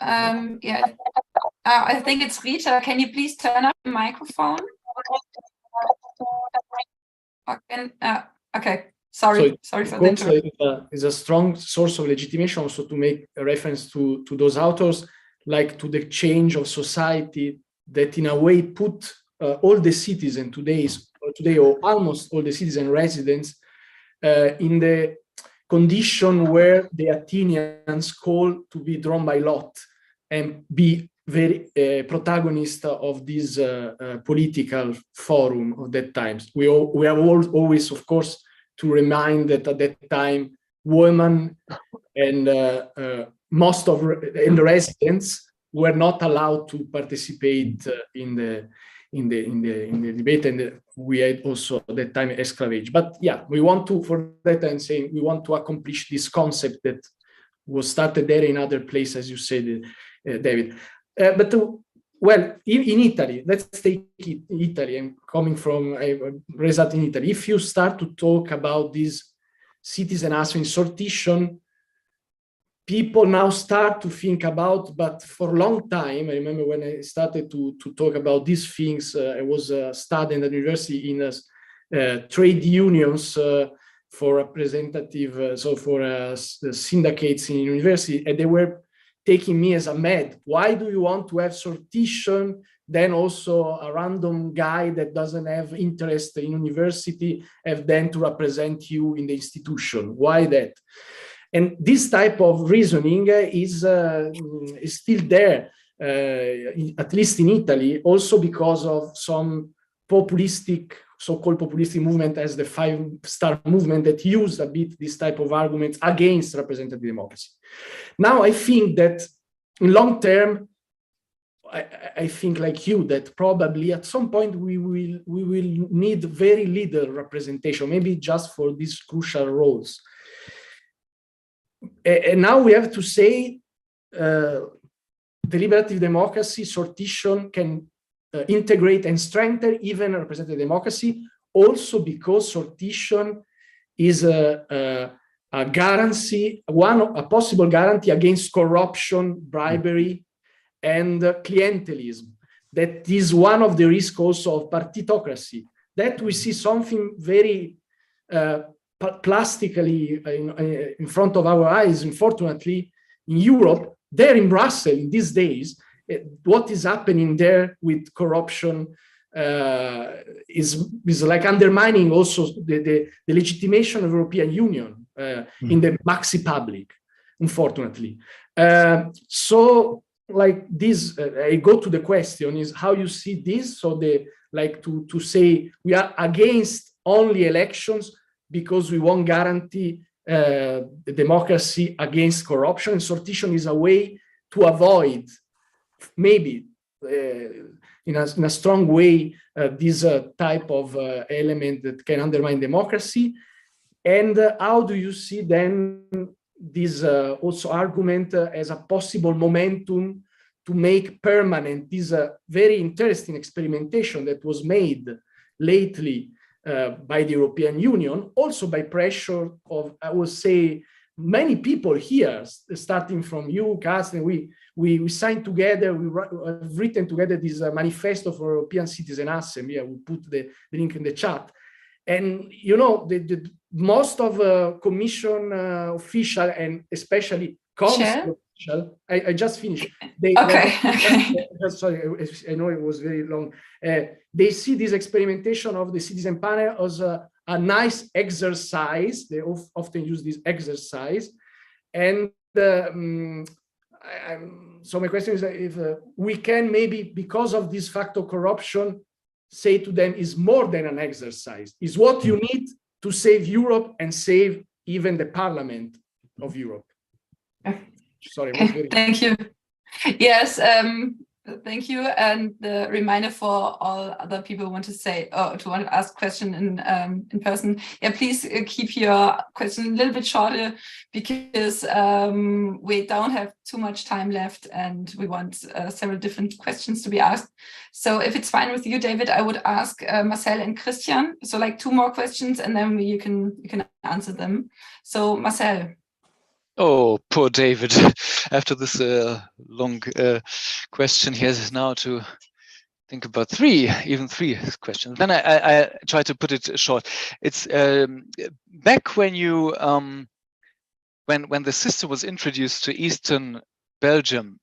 Yeah, I think it's Rita. Can you please turn up the microphone? Okay. Sorry for the interruption. Is a strong source of legitimation also to make a reference to those authors, like to the change of society that in a way put all the citizens today, or almost all the citizen residents in the condition where the Athenians call to be drawn by lot and be very protagonist of this political forum of that time. We are always, of course, to remind that at that time, women and most of the residents were not allowed to participate in the debate, and we had also at that time esclavage. But yeah, we want to, for that I'm saying, we want to accomplish this concept that was started there in other places, as you said, David. Well, in Italy, let's take Italy. I'm coming from, I raised up in Italy. If you start to talk about this citizen answering sortition, people now start to think about, but for a long time, I remember when I started to talk about these things, I was studying at the university in trade unions for representative, so for the syndicates in university, and they were taking me as a mad. Why do you want to have sortition? Then also a random guy that doesn't have interest in university have then to represent you in the institution. Why that? And this type of reasoning is still there, at least in Italy, also because of some populistic, so-called populistic movement as the 5-star movement that used a bit this type of arguments against representative democracy. Now, I think that in long term, I think like you, that probably at some point we will need very little representation, maybe just for these crucial roles. And now we have to say deliberative democracy, sortition can integrate and strengthen even representative democracy, also because sortition is a guarantee, a possible guarantee against corruption, bribery, and clientelism. That is one of the risks also of partitocracy. That we see something very plastically in front of our eyes, unfortunately, in Europe, there in Brussels in these days, what is happening there with corruption is like undermining also the legitimation of the European Union in the maxi public, unfortunately. So like this, I go to the question is how you see this. So like to say we are against only elections because we won't guarantee the democracy against corruption, and sortition is a way to avoid, maybe in a strong way, this type of element that can undermine democracy. And how do you see then this also argument as a possible momentum to make permanent this very interesting experimentation that was made lately by the European Union, also by pressure of, I would say, many people here, starting from you, Carsten, we signed together, we've written together this manifesto for European Citizen Assembly. I will put the link in the chat. And you know, most of commission official and especially council official, I just finished. Sorry, I know it was very long. They see this experimentation of the citizen panel as a nice exercise. They often use this exercise. And so my question is if we can maybe, because of this fact of corruption, say to them is more than an exercise, is what you need to save Europe and save even the Parliament of Europe. Sorry, okay, thank you. Yes, thank you. And the reminder for all other people who want to say or to want to ask question in person. Yeah, please keep your question a little bit shorter because we don't have too much time left, and we want several different questions to be asked. So, if it's fine with you, David, I would ask Marcel and Christian. So, like 2 more questions, and then you can answer them. So, Marcel. Oh, poor David. After this long question, he has now to think about 3 questions. Then I try to put it short. It's back when you when the system was introduced to Eastern Belgium,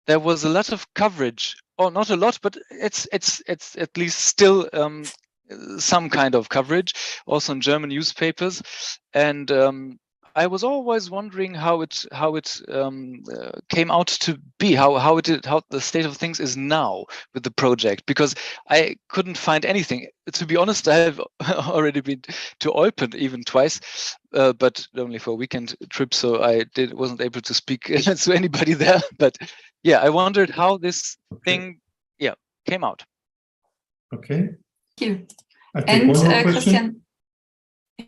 there was a lot of coverage, or not a lot, but it's at least still some kind of coverage, also in German newspapers, and I was always wondering how it came out to be, how the state of things is now with the project, because I couldn't find anything. To be honest, I have already been to Eupen even twice, but only for a weekend trip, so I wasn't able to speak to anybody there. But yeah, I wondered how this thing came out. Okay. Thank you. I take one more question. Christian.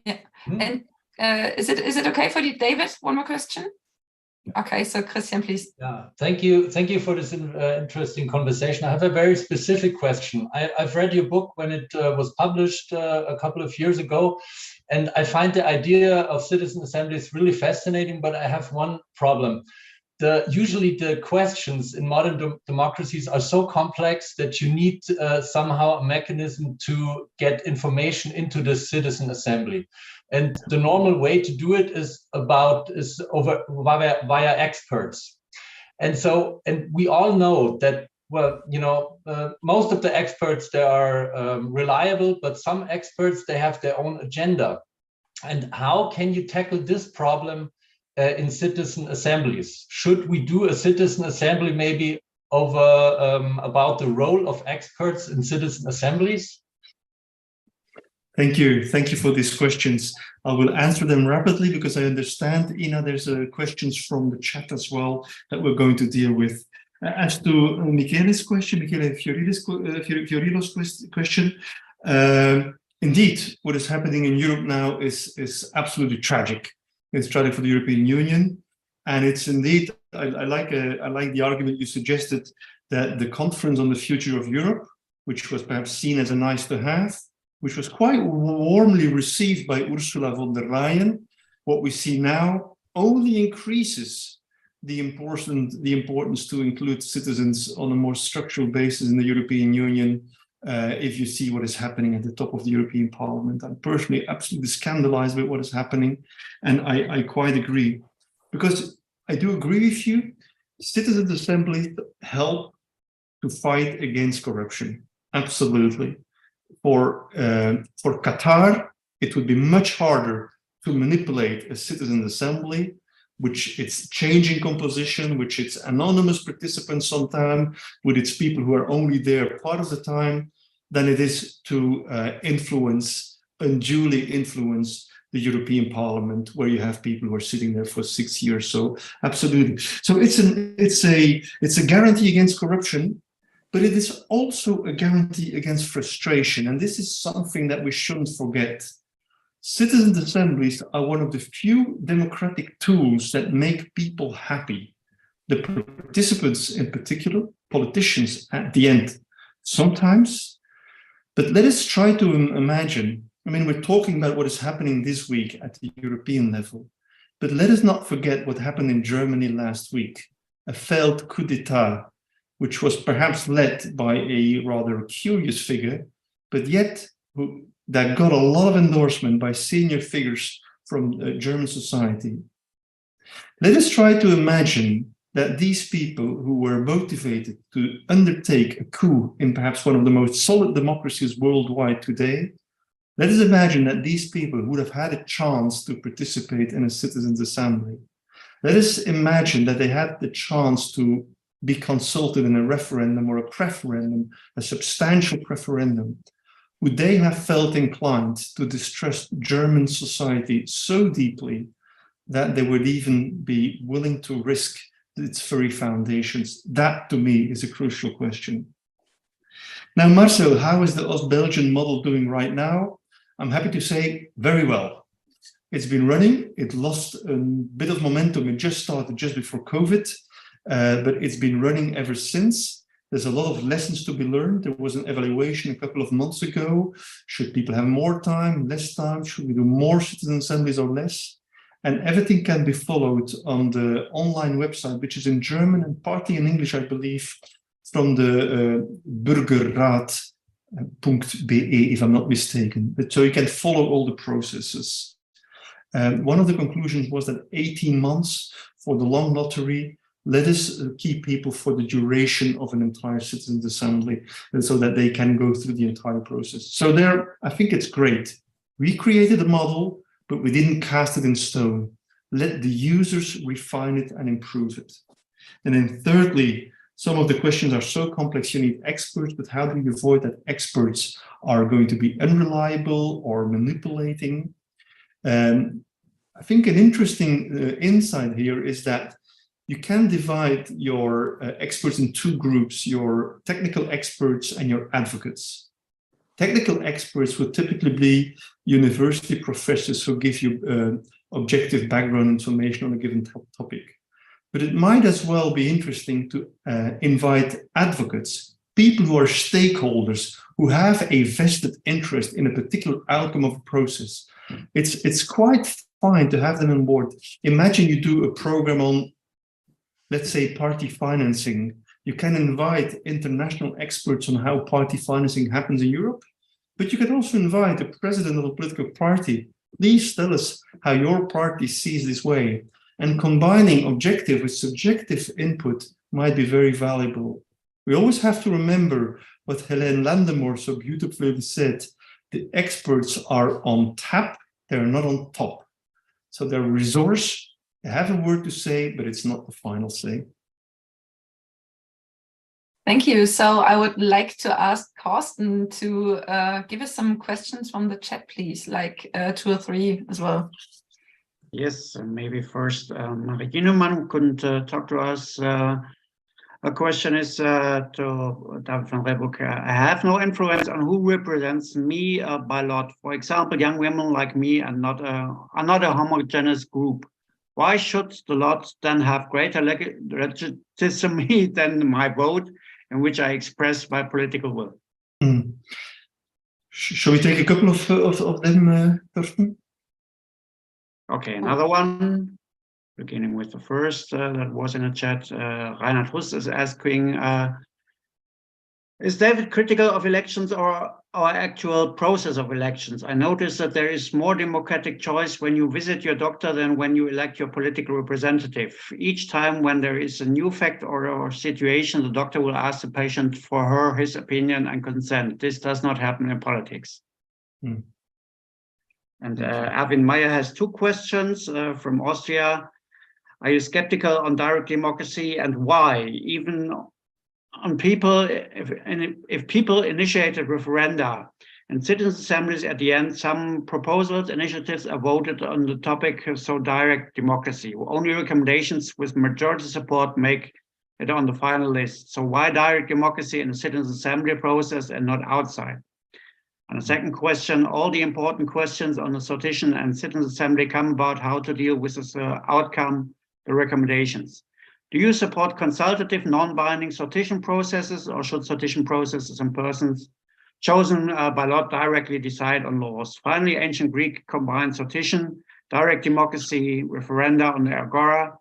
Yeah. And is it okay for you, David? One more question? Okay, so Christian, please. Yeah, thank you for this interesting conversation. I have a very specific question. I've read your book when it was published a couple of years ago, and I find the idea of citizen assemblies really fascinating, but I have one problem. Usually the questions in modern democracies are so complex that you need somehow a mechanism to get information into the citizen assembly. And the normal way to do it is via experts. And we all know that, well, you know, most of the experts, they are reliable, but some experts, they have their own agenda. And how can you tackle this problem in citizen assemblies? Should we do a citizen assembly maybe about the role of experts in citizen assemblies? Thank you for these questions. I will answer them rapidly because I understand, Ina, there's questions from the chat as well that we're going to deal with. As to Michele's question, Michele Fiorilo's question, indeed, what is happening in Europe now is absolutely tragic. It's tragic for the European Union, and it's indeed. I like the argument you suggested that the conference on the future of Europe, which was perhaps seen as a nice to have, which was quite warmly received by Ursula von der Leyen, what we see now only increases the importance to include citizens on a more structural basis in the European Union. If you see what is happening at the top of the European Parliament, I'm personally absolutely scandalized with what is happening, and I quite agree, because I do agree with you. Citizens' assemblies help to fight against corruption, absolutely. For Qatar, it would be much harder to manipulate a citizen assembly, which it's changing composition, which it's anonymous participants sometimes, with its people who are only there part of the time, than it is to unduly influence the European Parliament, where you have people who are sitting there for 6 years. So absolutely. So it's a guarantee against corruption, but it is also a guarantee against frustration. And this is something that we shouldn't forget. Citizens' assemblies are one of the few democratic tools that make people happy. The participants in particular, politicians at the end, sometimes. But let us try to imagine, I mean, we're talking about what is happening this week at the European level, but let us not forget what happened in Germany last week, a failed coup d'etat, which was perhaps led by a rather curious figure, but yet who that got a lot of endorsement by senior figures from German society. Let us try to imagine that these people who were motivated to undertake a coup in perhaps one of the most solid democracies worldwide today, let us imagine that these people would have had a chance to participate in a citizens' assembly. Let us imagine that they had the chance to be consulted in a referendum or a preferendum, a substantial preferendum. Would they have felt inclined to distrust German society so deeply that they would even be willing to risk its very foundations? That, to me, is a crucial question. Now, Marcel, how is the Belgian model doing right now? I'm happy to say very well. It's been running. It lost a bit of momentum. It just started just before COVID, but it's been running ever since. There's a lot of lessons to be learned. There was an evaluation a couple of months ago. Should people have more time, less time? Should we do more citizen assemblies or less? And everything can be followed on the online website, which is in German and partly in English, I believe, from the burgerraad.be, if I'm not mistaken. So you can follow all the processes. One of the conclusions was that 18 months for the long lottery. Let us keep people for the duration of an entire citizens' assembly, and so that they can go through the entire process. So there, I think it's great. We created a model, but we didn't cast it in stone. Let the users refine it and improve it. And then thirdly, some of the questions are so complex, you need experts, but how do you avoid that experts are going to be unreliable or manipulating? I think an interesting insight here is that you can divide your experts in two groups, your technical experts and your advocates. Technical experts would typically be university professors who give you objective background information on a given topic. But it might as well be interesting to invite advocates, people who are stakeholders, who have a vested interest in a particular outcome of a process. It's quite fine to have them on board. Imagine you do a program on, let's say, party financing. You can invite international experts on how party financing happens in Europe, but you can also invite the president of a political party. Please tell us how your party sees this way. And combining objective with subjective input might be very valuable. We always have to remember what Helene Landemore so beautifully said: the experts are on tap, they're not on top. So they're a resource, they have a word to say, but it's not the final say. Thank you. So I would like to ask Carsten to give us some questions from the chat, please, like 2 or 3 as well. Yes, maybe first, Marie Ginemann couldn't talk to us. A question is to David van Reybrouck. I have no influence on who represents me by lot. For example, young women like me are not a homogeneous group. Why should the lot then have greater legitimacy than my vote, in which I express my political will? Shall we take a couple of them, Thorsten? Okay, another one, beginning with the first that was in the chat. Reinhard Huss is asking, is David critical of elections or our actual process of elections? I noticed that there is more democratic choice when you visit your doctor than when you elect your political representative. Each time when there is a new fact or situation, the doctor will ask the patient for his opinion and consent. This does not happen in politics. And Erwin Meyer has 2 questions from Austria. Are you skeptical on direct democracy, and why? Even on people, if people initiated referenda and citizens' assemblies at the end, some proposals, initiatives are voted on the topic, so direct democracy. Only recommendations with majority support make it on the final list. So why direct democracy in the citizens' assembly process and not outside? And the second question, all the important questions on the sortition and citizens' assembly come about how to deal with this outcome, the recommendations. Do you support consultative, non-binding sortition processes, or should sortition processes and persons chosen by lot directly decide on laws? Finally, ancient Greek combined sortition, direct democracy, referenda on the agora,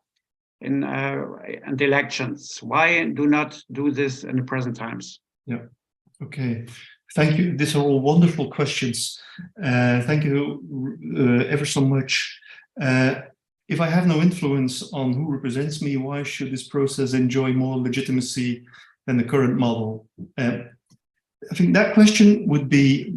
and elections. Why do not do this in the present times? Yeah, okay. Thank you. These are all wonderful questions. Thank you ever so much. If I have no influence on who represents me, why should this process enjoy more legitimacy than the current model? I think that question would be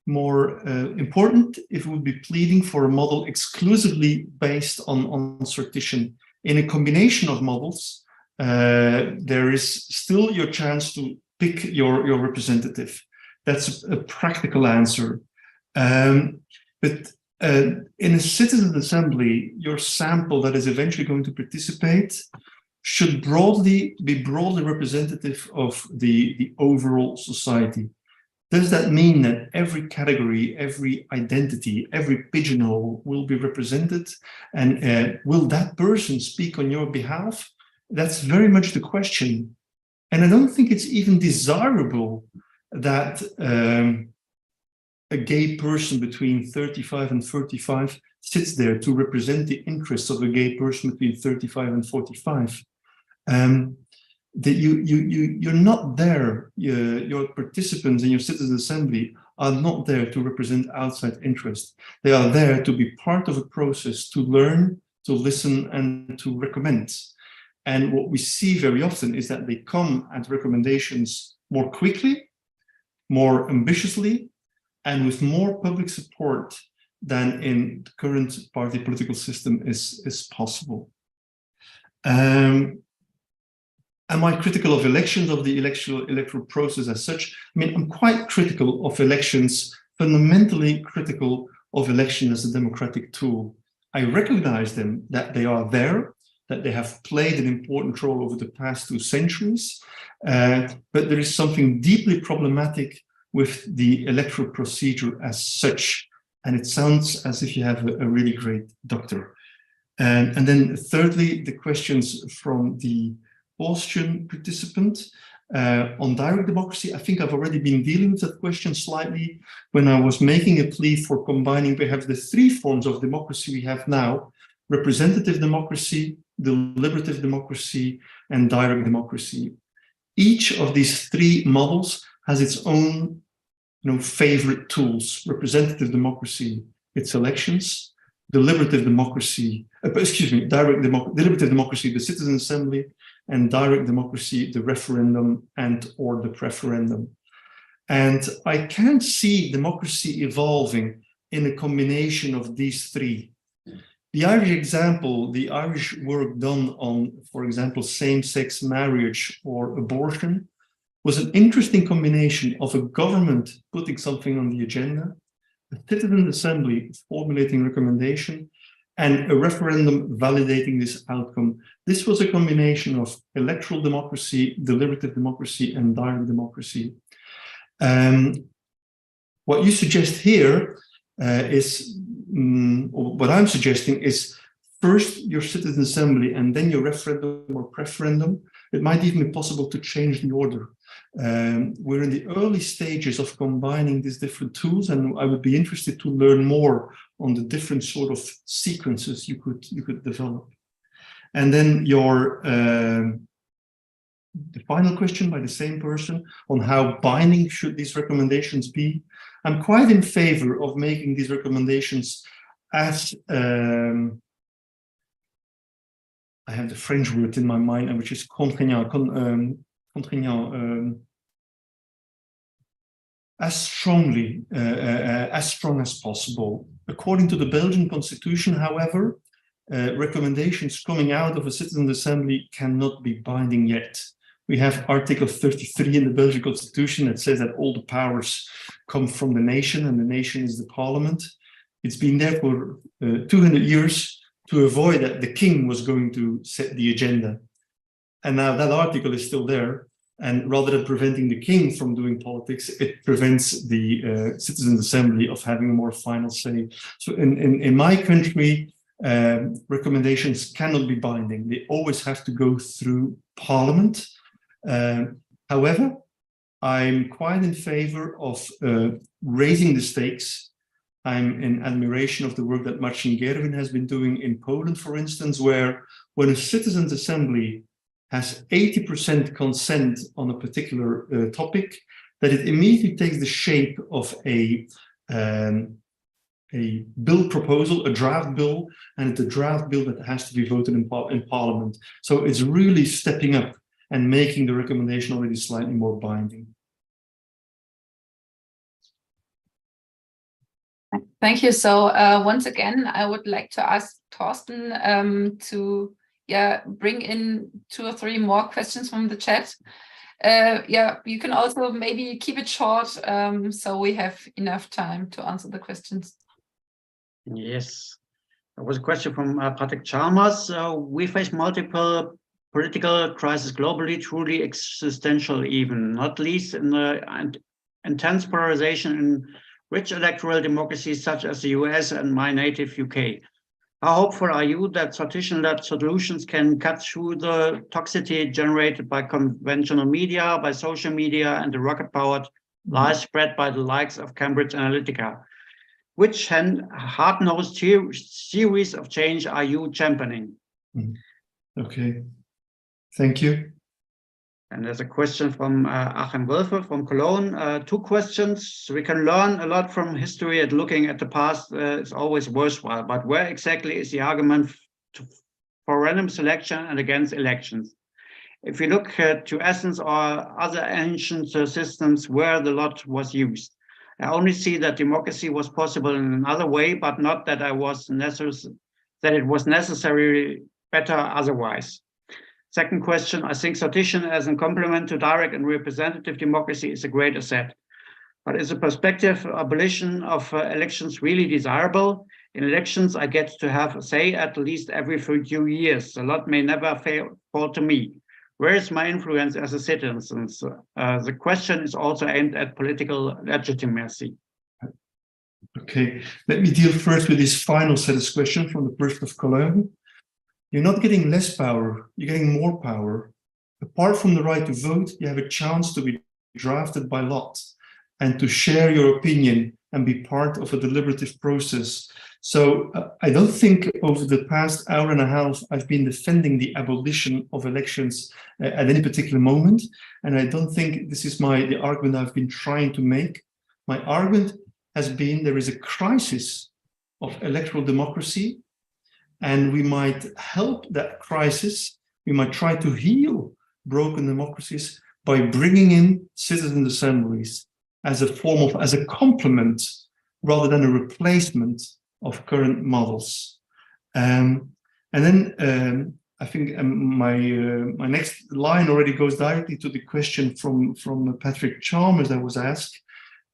more important if we would be pleading for a model exclusively based on sortition. In a combination of models, there is still your chance to pick your representative. That's a practical answer. But in a citizen assembly, your sample that is eventually going to participate should be broadly representative of the overall society. Does that mean that every category, every identity, every pigeonhole will be represented? And will that person speak on your behalf? That's very much the question. And I don't think it's even desirable that a gay person between 35 and 45 sits there to represent the interests of a gay person between 35 and 45. That you're not there, your participants in your citizen assembly are not there to represent outside interest. They are there to be part of a process, to learn, to listen, and to recommend. And what we see very often is that they come at recommendations more quickly, more ambitiously, and with more public support than in the current party political system is possible. Am I critical of elections, of the electoral process as such? I mean, I'm quite critical of elections, fundamentally critical of election as a democratic tool. I recognize them, that they are there, that they have played an important role over the past 2 centuries, but there is something deeply problematic with the electoral procedure as such. And it sounds as if you have a really great doctor. And then thirdly, the questions from the Austrian participant on direct democracy. I think I've already been dealing with that question slightly when I was making a plea for combining perhaps the 3 forms of democracy we have now: representative democracy, deliberative democracy, and direct democracy. Each of these 3 models has its own favorite tools. Representative democracy, its elections; deliberative democracy, deliberative democracy, the citizen assembly; and direct democracy, the referendum or the preferendum. And I can't see democracy evolving in a combination of these 3. The Irish example, the Irish work done on, for example, same-sex marriage or abortion, was an interesting combination of a government putting something on the agenda, a citizen assembly formulating recommendation, and a referendum validating this outcome. This was a combination of electoral democracy, deliberative democracy, and direct democracy. What you suggest here or what I'm suggesting is first your citizen assembly and then your referendum or preferendum. It might even be possible to change the order. We're in the early stages of combining these different tools, and I would be interested to learn more on the different sort of sequences you could develop. And then the final question by the same person on how binding should these recommendations be. I'm quite in favor of making these recommendations as I have the French word in my mind, which is contraignant, as strong as possible. According to the Belgian constitution, however, recommendations coming out of a citizen assembly cannot be binding yet. We have Article 33 in the Belgian constitution that says that all the powers come from the nation, and the nation is the parliament. It's been there for 200 years to avoid that the king was going to set the agenda. And now that article is still there. And rather than preventing the king from doing politics, it prevents the citizens' assembly of having a more final say. So in my country, recommendations cannot be binding. They always have to go through parliament. However, I'm quite in favor of raising the stakes. I'm in admiration of the work that Marcin Gerwin has been doing in Poland, for instance, where when a citizens' assembly has 80% consent on a particular topic, that it immediately takes the shape of a bill proposal, a draft bill, and it's a draft bill that has to be voted in Parliament. So it's really stepping up and making the recommendation already slightly more binding. Thank you. So once again, I would like to ask Thorsten to bring in 2 or 3 more questions from the chat. You can also maybe keep it short so we have enough time to answer the questions. Yes, there was a question from Patrick Chalmers. We face multiple political crises globally, truly existential even, not least in the intense polarization in rich electoral democracies such as the US and my native UK. How hopeful are you that sortition-led solutions can cut through the toxicity generated by conventional media, by social media, and the rocket-powered lies spread by the likes of Cambridge Analytica? Which hard-nosed series of change are you championing? Okay, thank you. And there's a question from Achim Wölfe from Cologne. 2 questions. We can learn a lot from history and looking at the past is always worthwhile, but where exactly is the argument for random selection and against elections? If we look to Athens or other ancient systems where the lot was used, I only see that democracy was possible in another way, but not that it was necessarily better otherwise. Second question, I think sortition as a complement to direct and representative democracy is a great asset. But is the prospective abolition of elections really desirable? In elections, I get to have a say at least every few years. The lot may never fall to me. Where is my influence as a citizen? The question is also aimed at political legitimacy. Okay, let me deal first with this final set of questions from the person of Cologne. You're not getting less power, you're getting more power. Apart from the right to vote, you have a chance to be drafted by lot and to share your opinion and be part of a deliberative process. So I don't think over the past hour and a half, I've been defending the abolition of elections at any particular moment. And I don't think this is the argument I've been trying to make. My argument has been there is a crisis of electoral democracy, and we might help that crisis. We might try to heal broken democracies by bringing in citizen assemblies as a complement rather than a replacement of current models. And then I think my next line already goes directly to the question from Patrick Chalmers that was asked.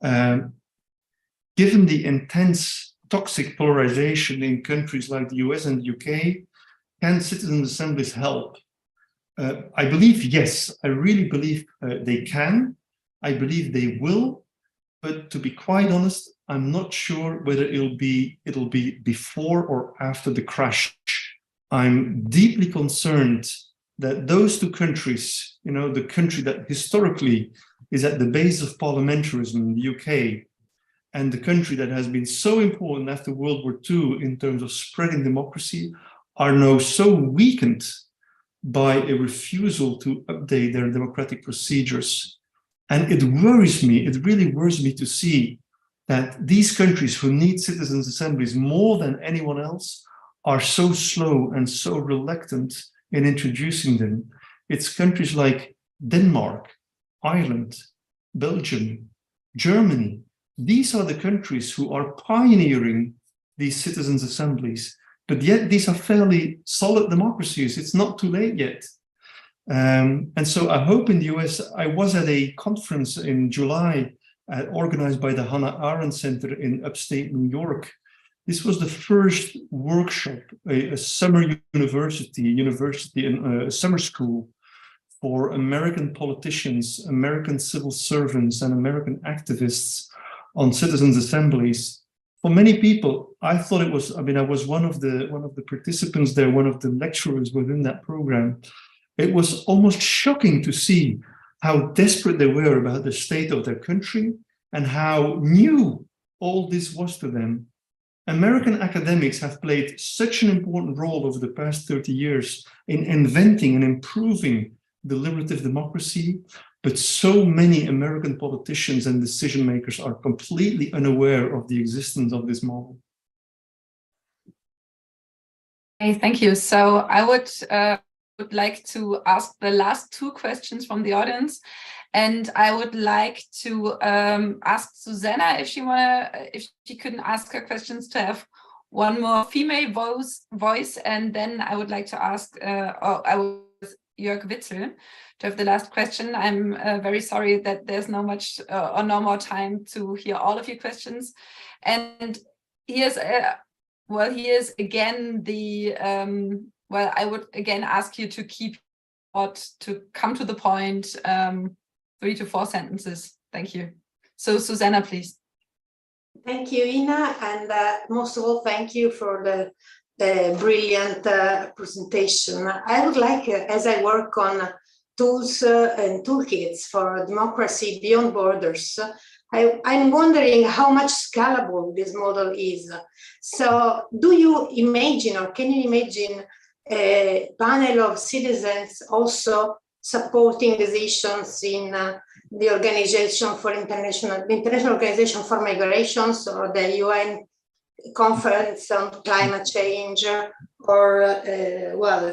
Given the intense toxic polarization in countries like the US and the UK, can citizen assemblies help? I believe yes. I really believe they can. I believe they will. But to be quite honest, I'm not sure whether it'll be before or after the crash. I'm deeply concerned that those 2 countries, the country that historically is at the base of parliamentarism, the UK, and the country that has been so important after World War II in terms of spreading democracy, are now so weakened by a refusal to update their democratic procedures. And it worries me, it really worries me to see that these countries who need citizens' assemblies more than anyone else are so slow and so reluctant in introducing them. It's countries like Denmark, Ireland, Belgium, Germany. These are the countries who are pioneering these citizens' assemblies, but yet these are fairly solid democracies. It's not too late yet. And so I hope in the US, I was at a conference in July organized by the Hannah Arendt Center in upstate New York. This was the first workshop, a summer university and a summer school for American politicians, American civil servants, and American activists on citizens' assemblies. For many people, I thought it was, I was one of the participants there, one of the lecturers within that program. It was almost shocking to see how desperate they were about the state of their country and how new all this was to them. American academics have played such an important role over the past 30 years in inventing and improving deliberative democracy. But so many American politicians and decision makers are completely unaware of the existence of this model. Okay, thank you. So I would like to ask the last two questions from the audience, and I would like to ask Susanna if she couldn't ask her questions, to have one more female voice, and then I would like to ask Jörg Witzel to have the last question. I'm very sorry that there's no more time to hear all of your questions, and here's again the I would again ask you to come to the point, 3 to 4 sentences. Thank you. So Susanna, please. Thank you, Ina, and most of all, thank you for the brilliant presentation. I would like, as I work on tools and toolkits for democracy beyond borders, I'm wondering how much scalable this model is. So do you imagine, or can you imagine, a panel of citizens also supporting decisions in the International Organization for Migrations, or the UN Conference on Climate Change, or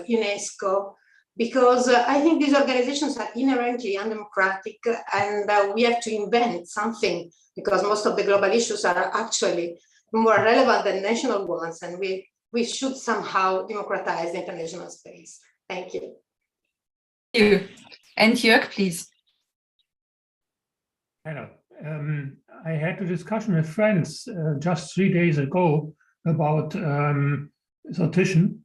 UNESCO? Because I think these organizations are inherently undemocratic, and we have to invent something, because most of the global issues are actually more relevant than national ones, and we should somehow democratize the international space. Thank you. Thank you. And Jörg, please. Hello. I had a discussion with friends just 3 days ago about sortition.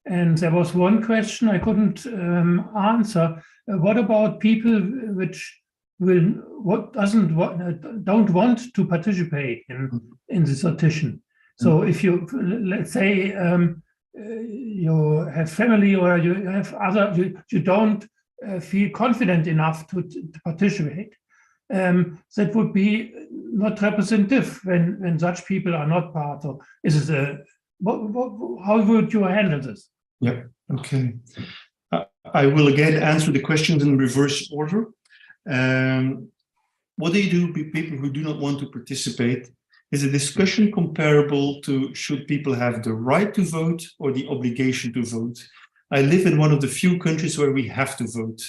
And there was one question I couldn't answer. What about people which don't want to participate in the sortition? So if you, let's say, you have family, or you have you don't feel confident enough to participate, that would be not representative when such people are not part of. Is it how would you handle this? Yeah, okay. I will again answer the questions in reverse order. What do you do with people who do not want to participate? Is a discussion comparable to should people have the right to vote or the obligation to vote? I live in one of the few countries where we have to vote.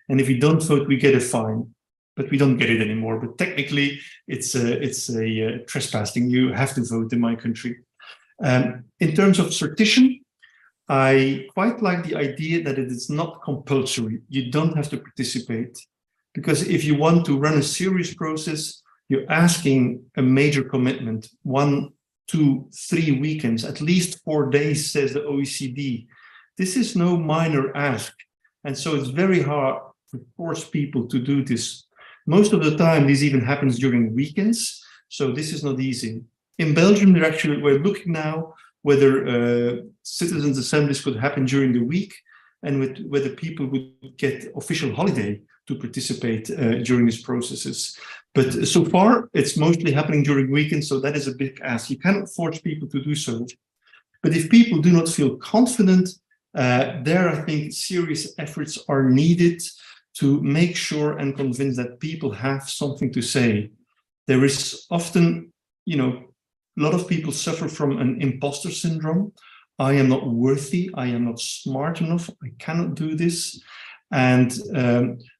And if we don't vote, we get a fine. But we don't get it anymore. But technically, it's a trespassing. You have to vote in my country. In terms of sortition, I quite like the idea that it is not compulsory. You don't have to participate. Because if you want to run a serious process, you're asking a major commitment, 1, 2, 3 weekends, at least 4 days, says the OECD. This is no minor ask. And so it's very hard to force people to do this. Most of the time, this even happens during weekends. So this is not easy. In Belgium, we're looking now whether citizens' assemblies could happen during the week, and whether people would get official holiday to participate during these processes. But so far, it's mostly happening during weekends, so that is a big ask. You cannot force people to do so. But if people do not feel confident, there I think serious efforts are needed to make sure and convince that people have something to say. There is often, a lot of people suffer from an imposter syndrome. I am not worthy, I am not smart enough, I cannot do this. And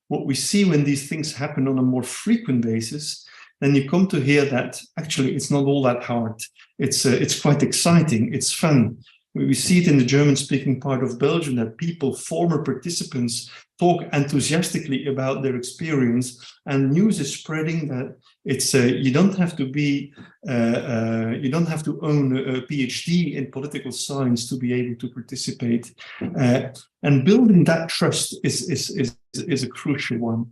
what we see when these things happen on a more frequent basis, then you come to hear that actually it's not all that hard. It's quite exciting, it's fun. We see it in the German-speaking part of Belgium that people, former participants, talk enthusiastically about their experience, and news is spreading that it's you don't have to own a PhD in political science to be able to participate, and building that trust is a crucial one.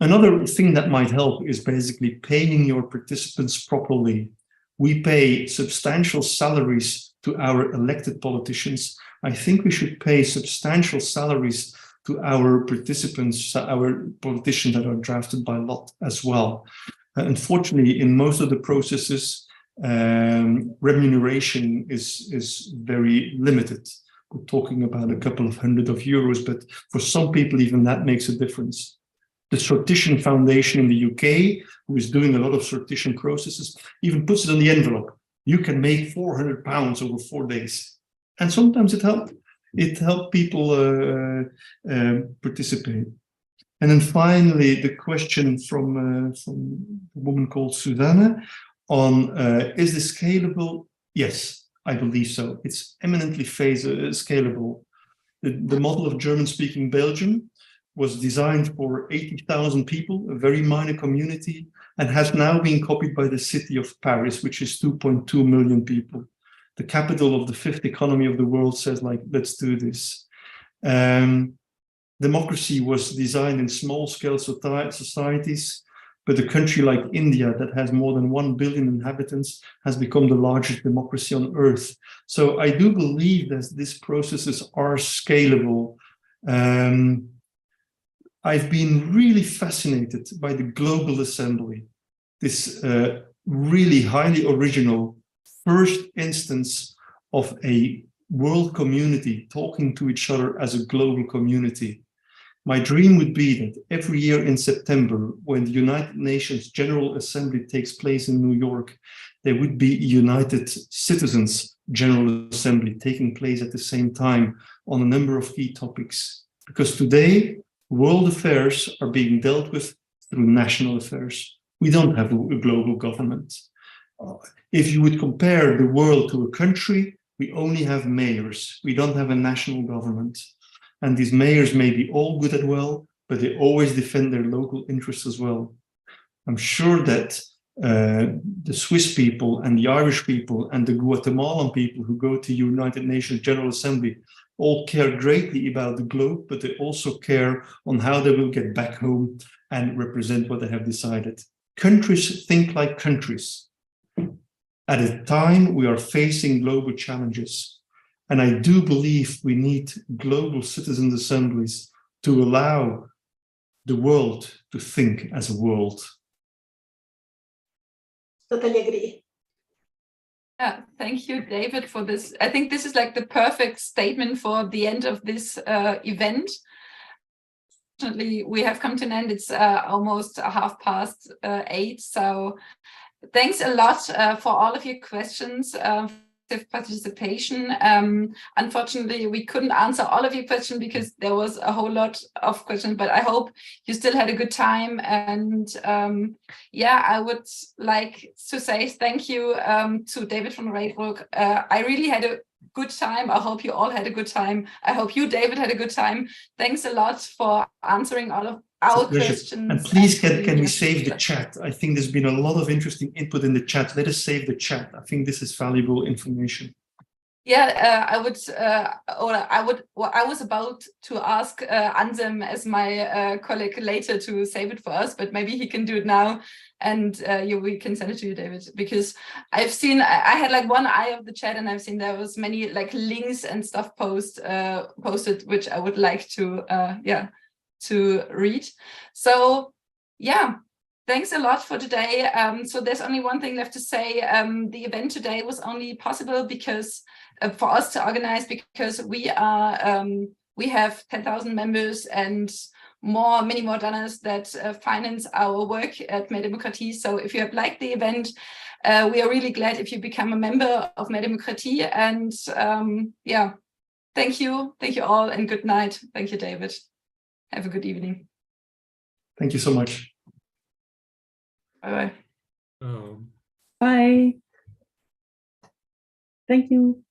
Another thing that might help is basically paying your participants properly. We pay substantial salaries to our elected politicians. I think we should pay substantial salaries to our participants, our politicians that are drafted by lot as well. Unfortunately, in most of the processes, remuneration is very limited. We're talking about a couple of €100, but for some people, even that makes a difference. The Sortition Foundation in the UK, who is doing a lot of sortition processes, even puts it on the envelope. You can make £400 over 4 days. And sometimes it helped. It helped people participate. And then finally, the question from a woman called Susanna on, is this scalable? Yes, I believe so. It's eminently scalable. The model of German-speaking Belgium was designed for 80,000 people, a very minor community, and has now been copied by the city of Paris, which is 2.2 million people. The capital of the fifth economy of the world says, like, let's do this. Democracy was designed in small-scale societies, but a country like India that has more than 1 billion inhabitants has become the largest democracy on earth. So I do believe that these processes are scalable. I've been really fascinated by the Global Assembly, this really highly original first instance of a world community talking to each other as a global community. My dream would be that every year in September, when the United Nations General Assembly takes place in New York, there would be United Citizens General Assembly taking place at the same time on a number of key topics. Because today, world affairs are being dealt with through national affairs. We don't have a global government. If you would compare the world to a country, we only have mayors. We don't have a national government. And these mayors may be all good and well, but they always defend their local interests as well. I'm sure that the Swiss people and the Irish people and the Guatemalan people who go to United Nations General Assembly all care greatly about the globe, but they also care on how they will get back home and represent what they have decided. Countries think like countries. At a time we are facing global challenges. And I do believe we need global citizens' assemblies to allow the world to think as a world. Totally agree. Yeah, thank you, David, for this. I think this is like the perfect statement for the end of this event. Unfortunately, we have come to an end. It's almost 8:30. So thanks a lot for all of your questions. Participation. Unfortunately, we couldn't answer all of your questions because there was a whole lot of questions, but I hope you still had a good time. And yeah, I would like to say thank you to David van Reybrouck. I really had a good time. I hope you all had a good time. I hope you, David, had a good time. Thanks a lot for answering all of our questions. And please, can we save the chat? I think there's been a lot of interesting input in the chat. Let us save the chat. I think this is valuable information. Yeah, I was about to ask Ansem as my colleague later to save it for us, but maybe he can do it now, and we can send it to you, David, because I've seen, I had like one eye of the chat, and I've seen there was many like links and stuff posted, which I would like to to read. So yeah, thanks a lot for today. So there's only one thing left to say. The event today was only possible because for us to organize, because we have 10,000 members and many more donors that finance our work at Mehr Demokratie. So if you have liked the event, we are really glad if you become a member of Mehr Demokratie. And yeah, thank you all, and good night. Thank you, David. Have a good evening. Thank you so much. Bye-bye. Bye. Thank you.